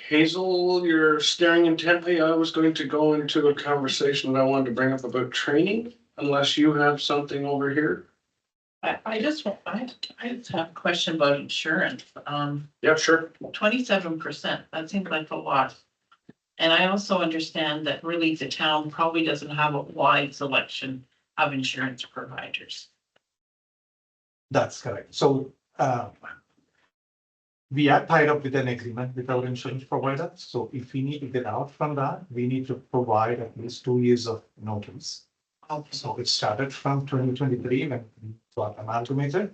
Hazel, you're staring intently. I was going to go into a conversation that I wanted to bring up about training, unless you have something over here. I just have a question about insurance. Yeah, sure. 27%, that seems like a lot. And I also understand that really the town probably doesn't have a wide selection of insurance providers. That's correct. So we are tied up with an agreement with our insurance provider. So if we need to get out from that, we need to provide at least 2 years of notice. So it started from 2023 when we got amalgamated.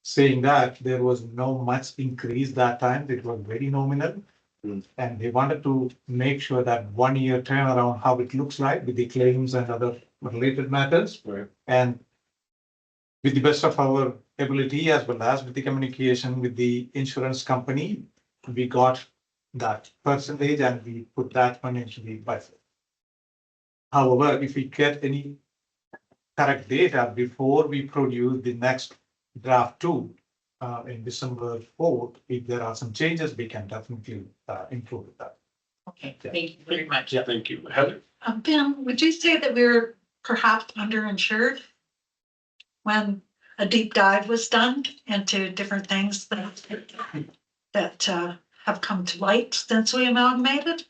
Saying that there was no much increase that time, it was very nominal. And they wanted to make sure that 1 year turnaround, how it looks like with the claims and other related matters. Right. And with the best of our ability, as well as with the communication with the insurance company, we got that percentage and we put that money into the budget. However, if we get any correct data before we produce the next draft 2 in December 4th, if there are some changes, we can definitely improve that. Okay, thank you very much. Yeah. Thank you. Heather? Ben, would you say that we're perhaps underinsured? When a deep dive was done into different things that have come to light since we amalgamated?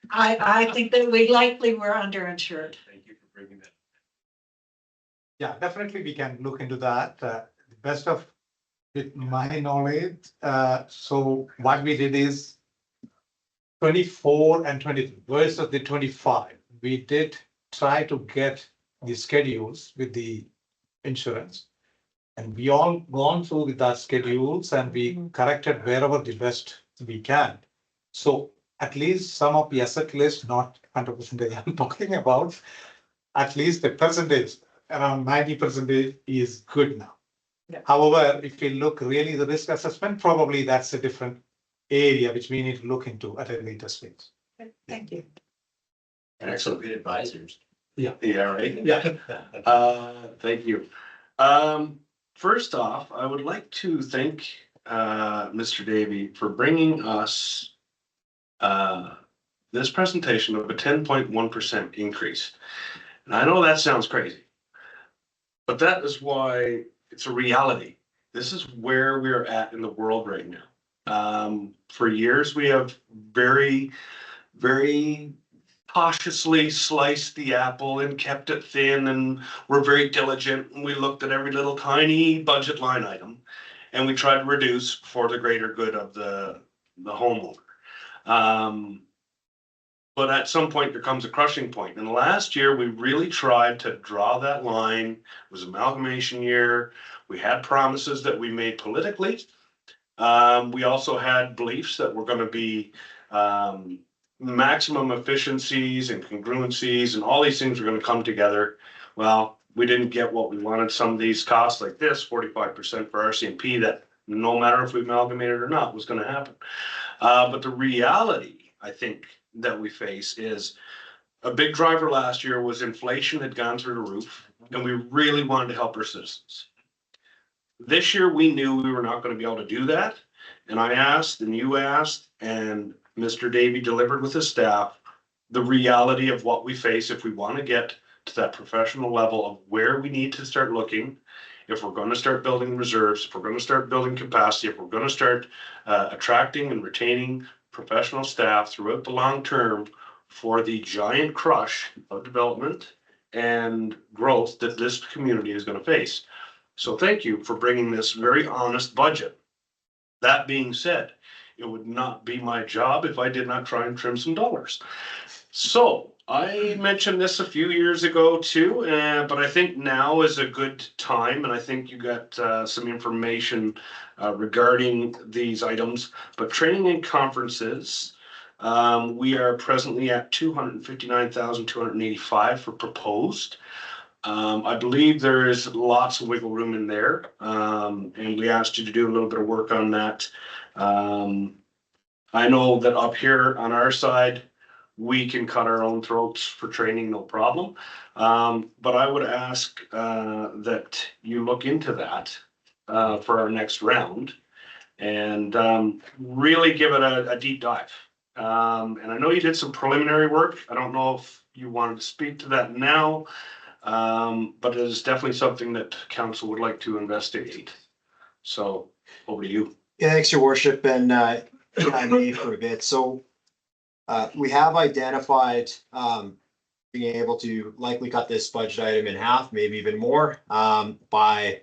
I think that we likely were underinsured. Thank you for bringing that. Yeah, definitely we can look into that. The best of with my knowledge. So what we did is 24 and 23, versus of the 25, we did try to get the schedules with the insurance. And we all gone through with our schedules and we corrected wherever the best we can. So at least some of the asset list, not 100% I'm talking about, at least the percentage, around 90% is good now. Yeah. However, if you look really the risk assessment, probably that's a different area which we need to look into at a later stage. Thank you. Excellent, good advisors. Yeah, right. Yeah. Thank you. First off, I would like to thank Mr. Davey for bringing us this presentation of a 10.1% increase. And I know that sounds crazy, but that is why it's a reality. This is where we're at in the world right now. For years, we have very, very cautiously sliced the apple and kept it thin, and we're very diligent. And we looked at every little tiny budget line item and we tried to reduce for the greater good of the homeowner. But at some point there comes a crushing point. And last year we really tried to draw that line. It was amalgamation year. We had promises that we made politically. We also had beliefs that were going to be maximum efficiencies and congruencies, and all these things were going to come together. Well, we didn't get what we wanted. Some of these costs like this, 45% for RCMP, that no matter if we amalgamated or not was going to happen. But the reality, I think, that we face is a big driver last year was inflation had gone through the roof. and we really wanted to help our citizens. This year, we knew we were not gonna be able to do that, and I asked, and you asked, and Mr. Davy delivered with his staff the reality of what we face if we wanna get to that professional level of where we need to start looking. If we're gonna start building reserves, if we're gonna start building capacity, if we're gonna start attracting and retaining professional staff throughout the long term for the giant crush of development and growth that this community is gonna face. So thank you for bringing this very honest budget. That being said, it would not be my job if I did not try and trim some dollars. So I mentioned this a few years ago too, but I think now is a good time, and I think you got some information regarding these items. But training and conferences, we are presently at 259,285 for proposed. I believe there is lots of wiggle room in there, and we asked you to do a little bit of work on that. I know that up here on our side, we can cut our own throats for training, no problem. But I would ask that you look into that for our next round and really give it a deep dive. And I know you did some preliminary work. I don't know if you wanted to speak to that now, but it is definitely something that council would like to investigate. So over to you. Yeah, thanks, your worship, and if I may for a bit. So we have identified being able to likely cut this budget item in half, maybe even more, by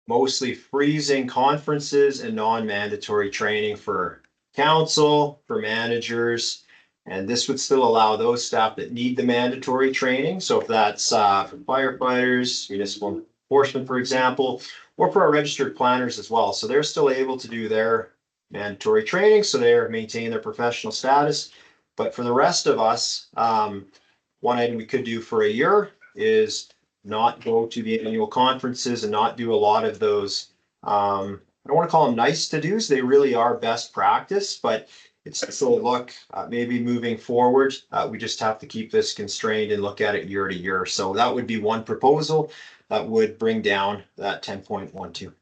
mostly freezing conferences and non-mandatory training for council, for managers. And this would still allow those staff that need the mandatory training. So if that's for firefighters, municipal enforcement, for example, or for our registered planners as well. So they're still able to do their mandatory training, so they're maintaining their professional status. But for the rest of us, one item we could do for a year is not go to the annual conferences and not do a lot of those. I don't want to call them nice to do's. They really are best practice, but it's still look, maybe moving forward, we just have to keep this constrained and look at it year to year. So that would be one proposal that would bring down that 10.12.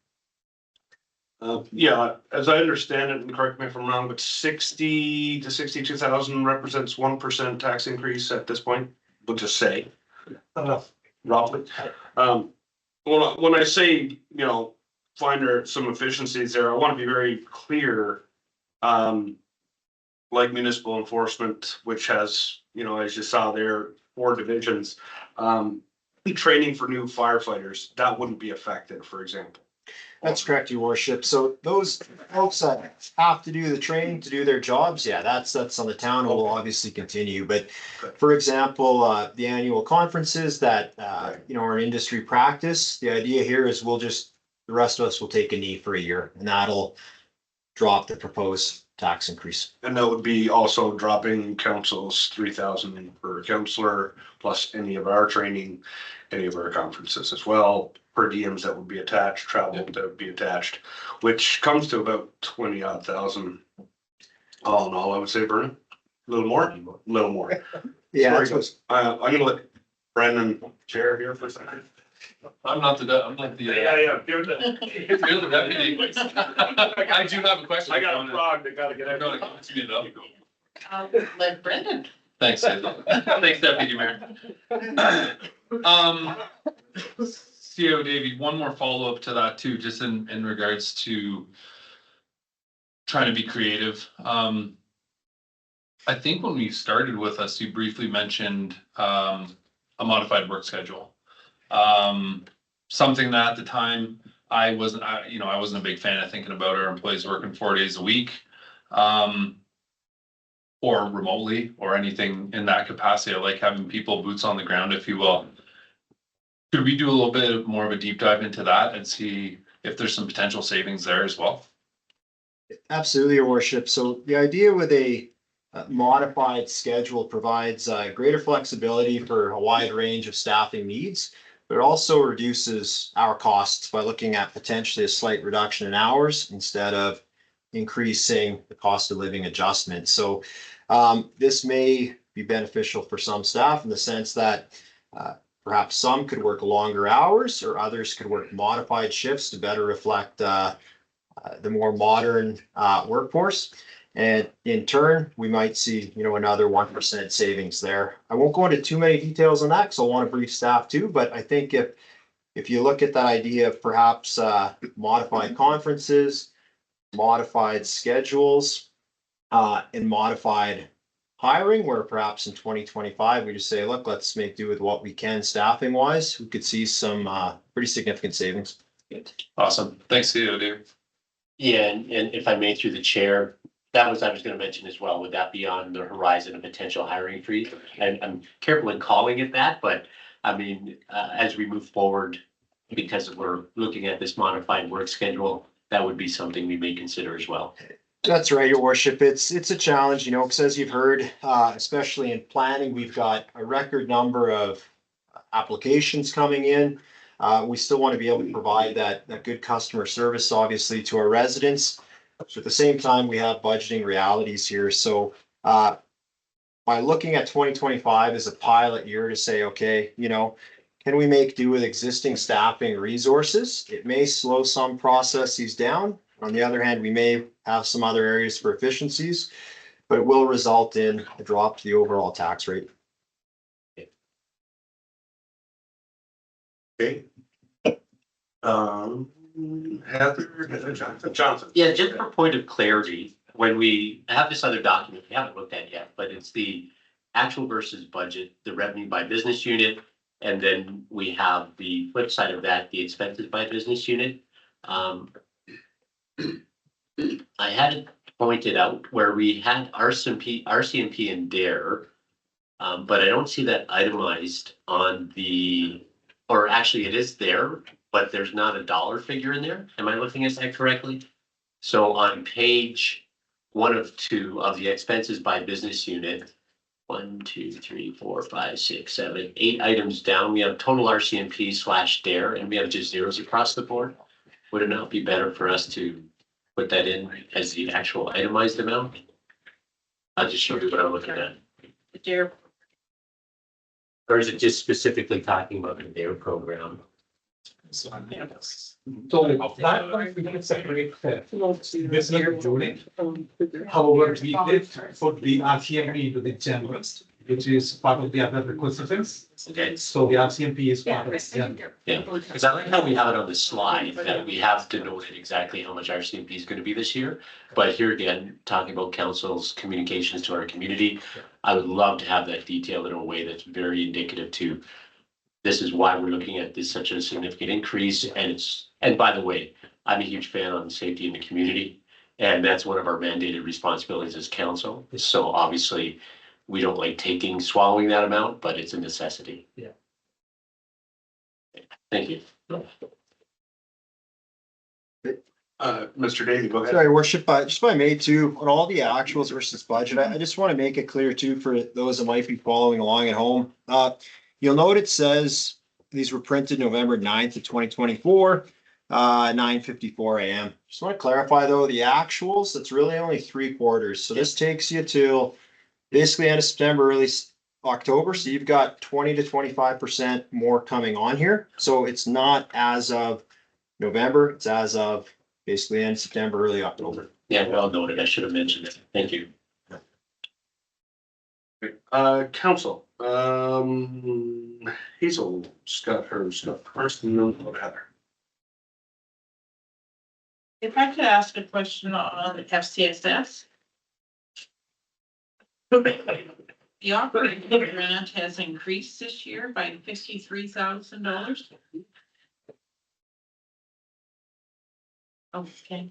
Yeah, as I understand it, and correct me if I'm wrong, but 60 to 62,000 represents 1% tax increase at this point. We'll just say roughly. When I say, find there some efficiencies there, I want to be very clear. Like municipal enforcement, which has, as you saw there, 4 divisions. Training for new firefighters, that wouldn't be affected, for example. That's correct, your worship. So those folks that have to do the training to do their jobs, yeah, that's on the town, will obviously continue. But for example, the annual conferences that, are industry practice, the idea here is the rest of us will take a knee for a year, and that'll drop the proposed tax increase. And that would be also dropping council's 3,000 per councillor, plus any of our training, any of our conferences as well, per diems that would be attached, travel that would be attached, which comes to about 20,000 odd. All in all, I would say, Vernon, a little more. Yeah, I'm gonna let Brendan chair here for a second. I'm not the. Yeah, give it You're the deputy. I do have a question. I got a frog that gotta get out. I'll let Brendan. Thanks, thanks, Deputy Mayor. CO Davey, one more follow-up to that too, just in regards to trying to be creative. I think when we started with us, you briefly mentioned a modified work schedule. Something that at the time I wasn't a big fan of thinking about our employees working 4 days a week. Or remotely or anything in that capacity. I like having people boots on the ground, if you will. Could we do a little bit more of a deep dive into that and see if there's some potential savings there as well? Absolutely, your worship. So the idea with a modified schedule provides greater flexibility for a wide range of staffing needs, but it also reduces our costs by looking at potentially a slight reduction in hours instead of increasing the cost of living adjustment. So this may be beneficial for some staff in the sense that perhaps some could work longer hours or others could work modified shifts to better reflect the more modern workforce. And in turn, we might see, another 1% savings there. I won't go into too many details on that because I want to brief staff too, but I think if you look at that idea of perhaps modified conferences, modified schedules, and modified hiring, where perhaps in 2025, we just say, look, let's make do with what we can staffing wise, we could see some pretty significant savings. Awesome. Thanks, dear. Yeah, and if I may, through the chair, that was, I was gonna mention as well, would that be on the horizon of potential hiring freeze? And I'm careful in calling it that, but I mean, as we move forward, because we're looking at this modified work schedule, that would be something we may consider as well. That's right, your worship. It's a challenge, because as you've heard, especially in planning, we've got a record number of applications coming in. We still want to be able to provide that good customer service, obviously, to our residents. So at the same time, we have budgeting realities here. So by looking at 2025 as a pilot year to say, okay, can we make do with existing staffing resources? It may slow some processes down. On the other hand, we may have some other areas for efficiencies, but it will result in a drop to the overall tax rate. Okay. Heather Johnson. Yeah, just for point of clarity, when we have this other document, we haven't looked at yet, but it's the actual versus budget, the revenue by business unit. And then we have the flip side of that, the expenses by business unit. I had it pointed out where we had RCMP and DARE. But I don't see that itemized on or actually it is there, but there's not a dollar figure in there. Am I looking at that correctly? So on page 1 of 2 of the expenses by business unit, 1, 2, 3, 4, 5, 6, 7, 8 items down, we have total RCMP/DARE, and we have just zeros across the board. Would it not be better for us to put that in as the actual itemized amount? I'll just show you what I'm looking at. The DARE. Or is it just specifically talking about the DARE program? So that one we can separate this year Julie. However, we did put the RCMP into the general, which is part of the other requisitions. Okay. So the RCMP is part of the general. Yeah, because I like how we have it on the slide, that we have denoted exactly how much RCMP is going to be this year. But here again, talking about council's communications to our community, I would love to have that detailed in a way that's very indicative to, this is why we're looking at this such a significant increase. And by the way, I'm a huge fan on safety in the community. And that's one of our mandated responsibilities as council. So obviously, we don't like swallowing that amount, but it's a necessity. Yeah. Thank you. Mr. Davey, go ahead. Sorry, worship, just if I may too, on all the actuals versus budget, I just want to make it clear too, for those that might be following along at home. You'll note it says these were printed November 9th of 2024, 9:54 a.m. Just want to clarify though, the actuals, that's really only 3 quarters. So this takes you till basically end of September, early October. So you've got 20 to 25% more coming on here. So it's not as of November, it's as of basically end of September, early October. Yeah, well noted. I should have mentioned it. Thank you. Council, Hazel's got her stuff first and then we'll go to Heather. If I could ask a question on the FCSS. The operating grant has increased this year by $53,000. Okay.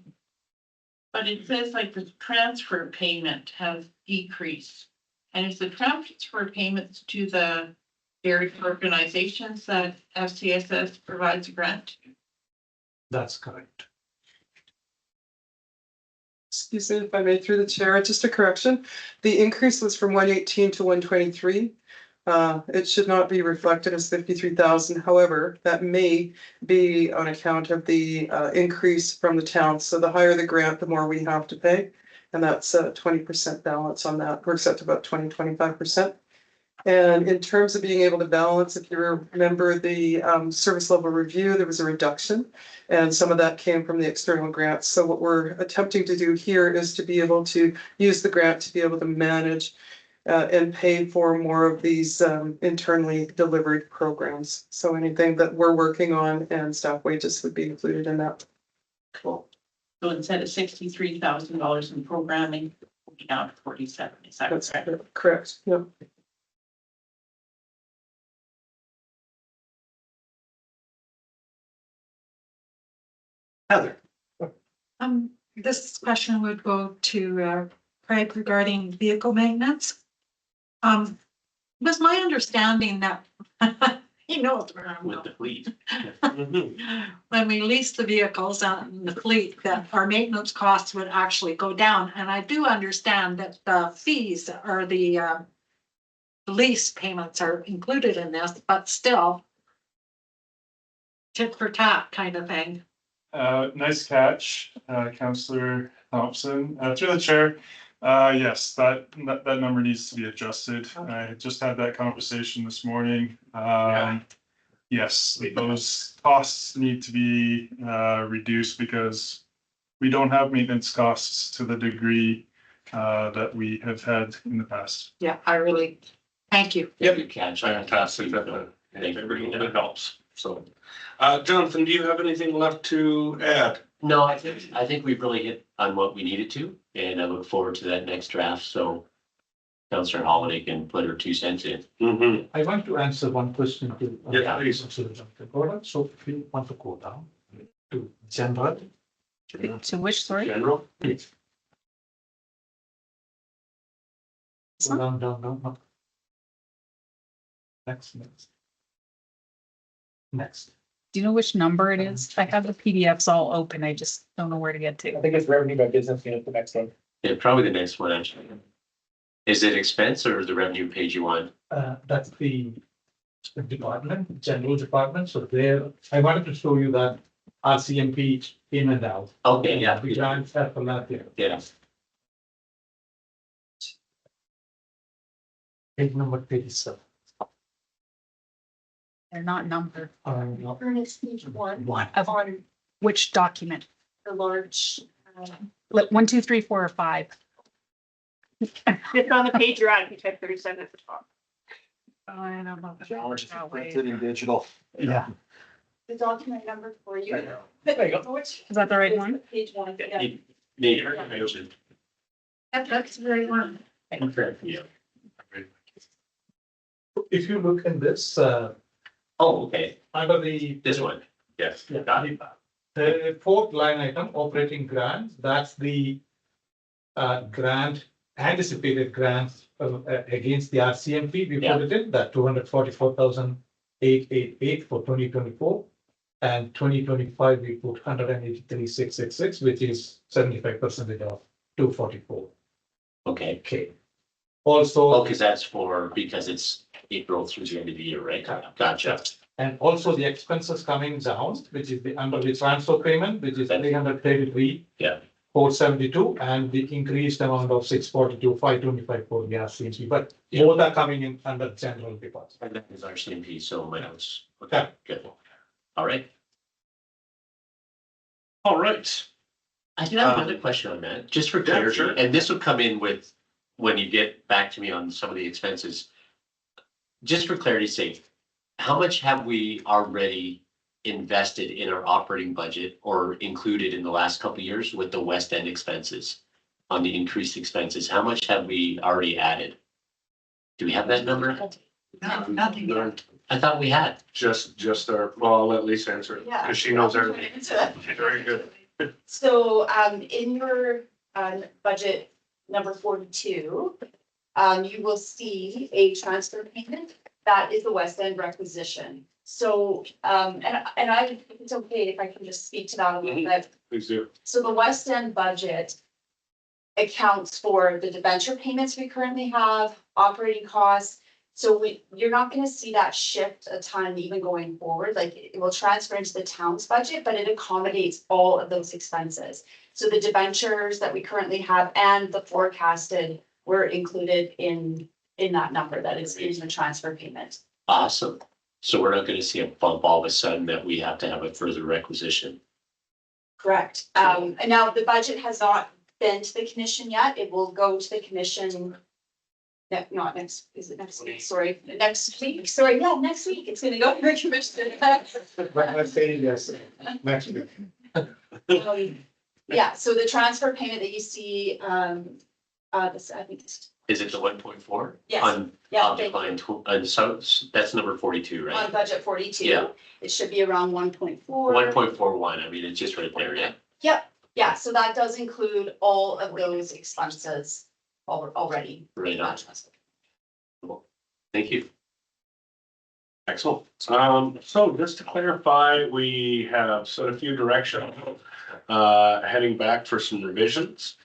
But it says like the transfer payment has decreased. And is the transfer payments to the various organizations that FCSS provides a grant to? That's correct. Excuse me if I may, through the chair, just a correction. The increase was from 118 to 123. It should not be reflected as 53,000. However, that may be on account of the increase from the town. So the higher the grant, the more we have to pay. And that's a 20% balance on that. Works out to about 25%. And in terms of being able to balance, if you remember the service level review, there was a reduction. And some of that came from the external grants. So what we're attempting to do here is to be able to use the grant to be able to manage and pay for more of these internally delivered programs. So anything that we're working on and staff wages would be included in that. Cool. So instead of $63,000 in programming, we'll be down to 47, is that That's correct? correct. Yep. Heather. This question would go to Craig regarding vehicle maintenance. It was my understanding that, you know, With the fleet. when we lease the vehicles on the fleet, that our maintenance costs would actually go down. And I do understand that the fees or the lease payments are included in this, but still tit for tat kind of thing. Nice catch, Councillor Thompson. Through the chair, yes, that number needs to be adjusted. I just had that conversation this morning. Yes, those costs need to be reduced because we don't have maintenance costs to the degree that we have had in the past. Yeah, I really, thank you. Yep. Good catch. Fantastic. Thank you. It helps. So, Jonathan, do you have anything left to add? No, I think we've really hit on what we needed to, and I look forward to that next draft, so Councillor Holiday can put her 2 cents in. Mm-hmm. I want to answer one question to. Yeah, please. So if you want to go down to general. To which, sorry? General? Go down, no. Next. Do you know which number it is? I have the PDFs all open. I just don't know where to get to. I think it's revenue by business unit, the next one. Yeah, probably the next one, actually. Is it expense or the revenue page you want? That's the department, general department. So there, I wanted to show you that RCMP in and out. Okay, yeah. The grants are for that year. Yeah. Page number 37. They're not numbered. Ernest, page one Of on which document? the large. 1, 2, 3, 4, or 5? It's on the page you're on, if you type 37 at the top. I don't know. Printed in digital. Yeah. The document number for you. There you go. Which Is that the right one? page one? Yeah. Maybe. That's very one. Yeah. If you look in this, Oh, okay, under the. this one, yes, Yeah, got it. the fourth line item, operating grants, that's the grant, anticipated grants against the RCMP. We Yeah. put it in that 244,888 for 2024. And 2025, we put 183,666, which is 75% of 244. Okay, Okay. Also. oh, because that's because it's April through the end of the year, right? Gotcha. And also the expenses coming down, which is the under the transfer payment, which is 333. Yeah. 472, and the increased amount of 642, 525 for the RCMP, but both are coming in under general deposit. And that is RCMP, so my notes. Yeah. Okay, good. All right. All right. I do have another question on that, just for Yeah, clarity, sure. and this will come in with, when you get back to me on some of the expenses. Just for clarity's sake, how much have we already invested in our operating budget or included in the last couple of years with the West End expenses? On the increased expenses, how much have we already added? Do we have that number? No, nothing. I thought we had. Just our, well, I'll let Lisa answer it, Yeah. because she knows everything. She's very good. So, in your, budget number 42, you will see a transfer payment. That is the West End requisition. So, and I, if it's okay if I can just speak to that a little bit. Please do. So the West End budget accounts for the debenture payments we currently have, operating costs. So you're not gonna see that shift a ton even going forward, like it will transfer into the town's budget, but it accommodates all of those expenses. So the debentures that we currently have and the forecasted were included in in that number that is in the transfer payment. Awesome. So we're not gonna see a bump all of a sudden that we have to have a further requisition. Correct. And now the budget has not been to the commission yet. It will go to the commission. Not next, is it next week? Sorry, next week. Sorry, yeah, next week. It's gonna go to the commission. I'm saying yes, next week. Yeah, so the transfer payment that you see, this, I think it's, Is it the 1.4? Yes. On, Yeah, on thank decline, and so that's number 42, on right? budget 42. Yeah. It should be around 1.4. 1.41, I mean, it's just right there, yeah. Yep, yeah, so that does include all of those expenses already. Right on. Thank you. Excellent. So just to clarify, we have set a few directions, heading back for some revisions.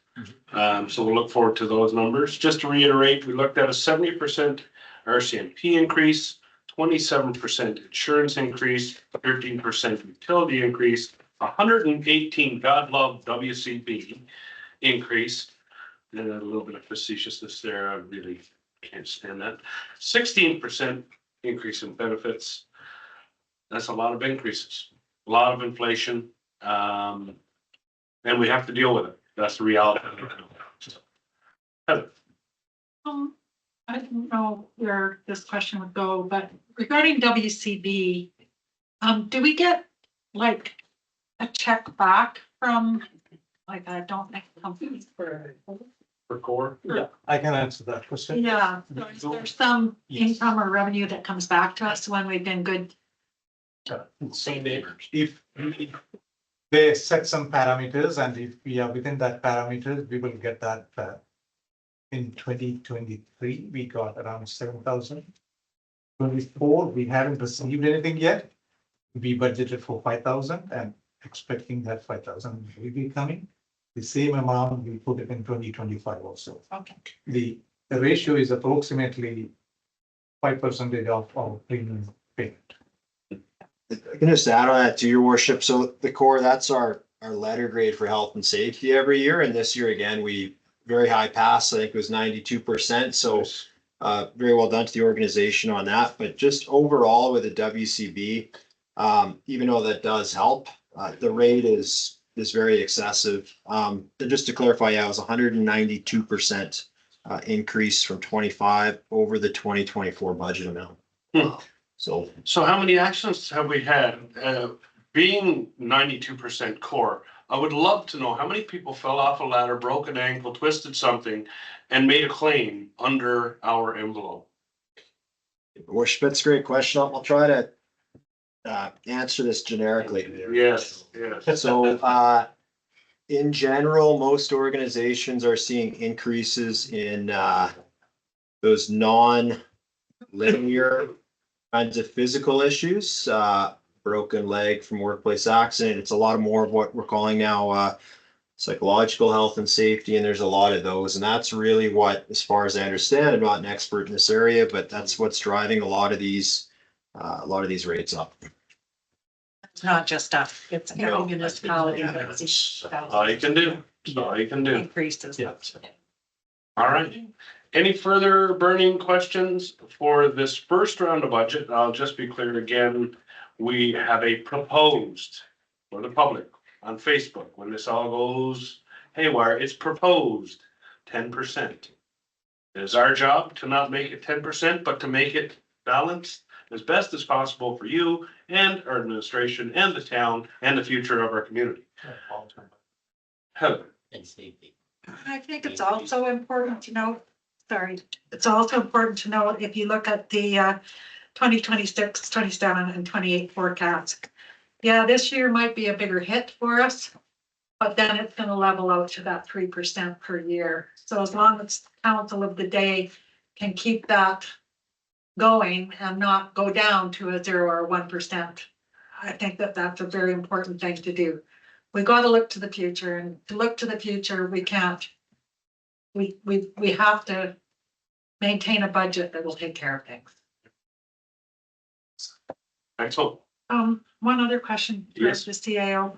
So we'll look forward to those numbers. Just to reiterate, we looked at a 70% RCMP increase, 27% insurance increase, 13% utility increase, 118 God love WCB increase. And a little bit of facetiousness there. I really can't stand that. 16% increase in benefits. That's a lot of increases, a lot of inflation. And we have to deal with it. That's the reality. Heather. I don't know where this question would go, but regarding WCB, do we get like a check back from, like, I don't think companies for. For core? Yeah, I can answer that question. Yeah, so is there some income or revenue that comes back to us when we've been good? So if they set some parameters and if we are within that parameters, we will get that. In 2023, we got around 7,000. 24, we haven't received anything yet. We budgeted for 5,000 and expecting that 5,000 will be coming. The same amount we put it in 2025 also. Okay. The ratio is approximately 5% of our premium payment. I can just add on that to your worship. So the core, that's our letter grade for health and safety every year. And this year again, we very high pass. I think it was 92%. So very well done to the organization on that. But just overall with the WCB, even though that does help, the rate is very excessive. Just to clarify, yeah, it was 192% increase from 25 over the 2024 budget amount. So how many accidents have we had? Being 92% core, I would love to know how many people fell off a ladder, broke an ankle, twisted something, and made a claim under our envelope. Worship, that's a great question. I'll try to answer this generically. Yes. So in general, most organizations are seeing increases in those non-linear kinds of physical issues, broken leg from workplace accident. It's a lot more of what we're calling now psychological health and safety, and there's a lot of those. And that's really what, as far as I understand, I'm not an expert in this area, but that's what's driving a lot of these rates up. It's not just us, it's every municipality. All you can do. All you can do. Increases. Yeah. All right. Any further burning questions for this first round of budget? I'll just be clear again. We have a proposed for the public on Facebook. When this all goes haywire, it's proposed 10%. It is our job to not make it 10%, but to make it balanced as best as possible for you and our administration and the town and the future of our community. Heather. And safety. I think it's also important to note, it's also important to note if you look at the 2026, 27 and 28 forecasts. Yeah, this year might be a bigger hit for us, but then it's going to level out to that 3% per year. So as long as council of the day can keep that going and not go down to a 0 or 1%, I think that that's a very important thing to do. We got to look to the future, and to look to the future, we can't. We have to maintain a budget that will take care of things. Excellent. One other question for Yes. the CAO.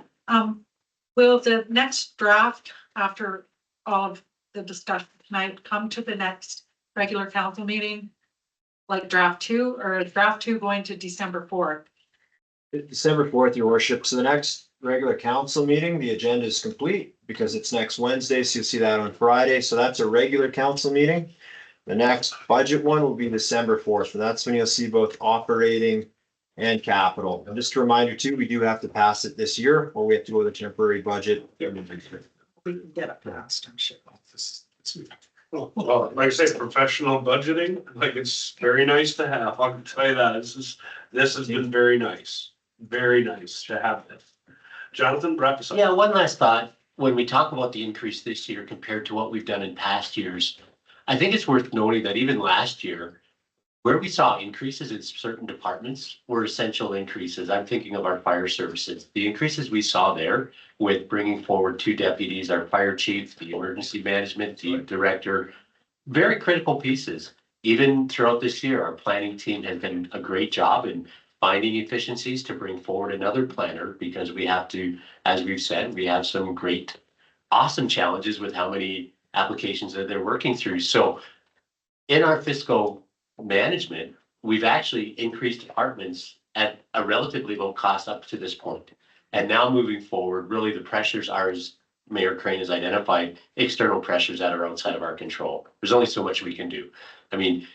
Will the next draft, after all of the discussion tonight, come to the next regular council meeting? Like draft 2, or is draft 2 going to December 4th? December 4th, your worship. So the next regular council meeting, the agenda is complete because it's next Wednesday. So you'll see that on Friday. So that's a regular council meeting. The next budget one will be December 4th. And that's when you'll see both operating and capital. And just a reminder too, we do have to pass it this year, or we have to go with a temporary budget. We can get it passed, I'm sure. Well, like I say, professional budgeting, like it's very nice to have. I can tell you that. This has been very nice. Very nice to have this. Jonathan, wrap us up. Yeah, one last thought. When we talk about the increase this year compared to what we've done in past years, I think it's worth noting that even last year, where we saw increases in certain departments were essential increases. I'm thinking of our fire services. The increases we saw there with bringing forward 2 deputies, our fire chief, the emergency management, the director, very critical pieces. Even throughout this year, our planning team has done a great job in finding efficiencies to bring forward another planner, because we have to, as we've said, we have some great, awesome challenges with how many applications that they're working through. So in our fiscal management, we've actually increased departments at a relatively low cost up to this point. And now moving forward, really the pressures are, as Mayor Crane has identified, external pressures that are outside of our control. There's only so much we can do. I mean,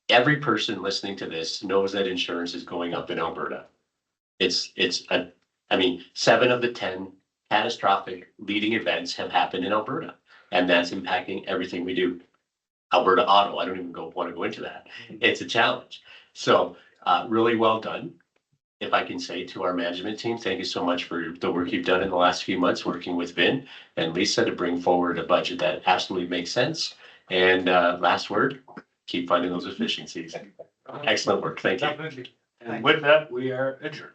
every person listening to this knows that insurance is going up in Alberta. I mean, 7 of the 10 catastrophic leading events have happened in Alberta, and that's impacting everything we do. Alberta Auto, I don't even want to go into that. It's a challenge. So really well done. If I can say to our management team, thank you so much for the work you've done in the last few months, working with Vin and Lisa to bring forward a budget that absolutely makes sense. And last word, keep finding those efficiencies. Excellent work. Thank you. And with that, we are adjourned.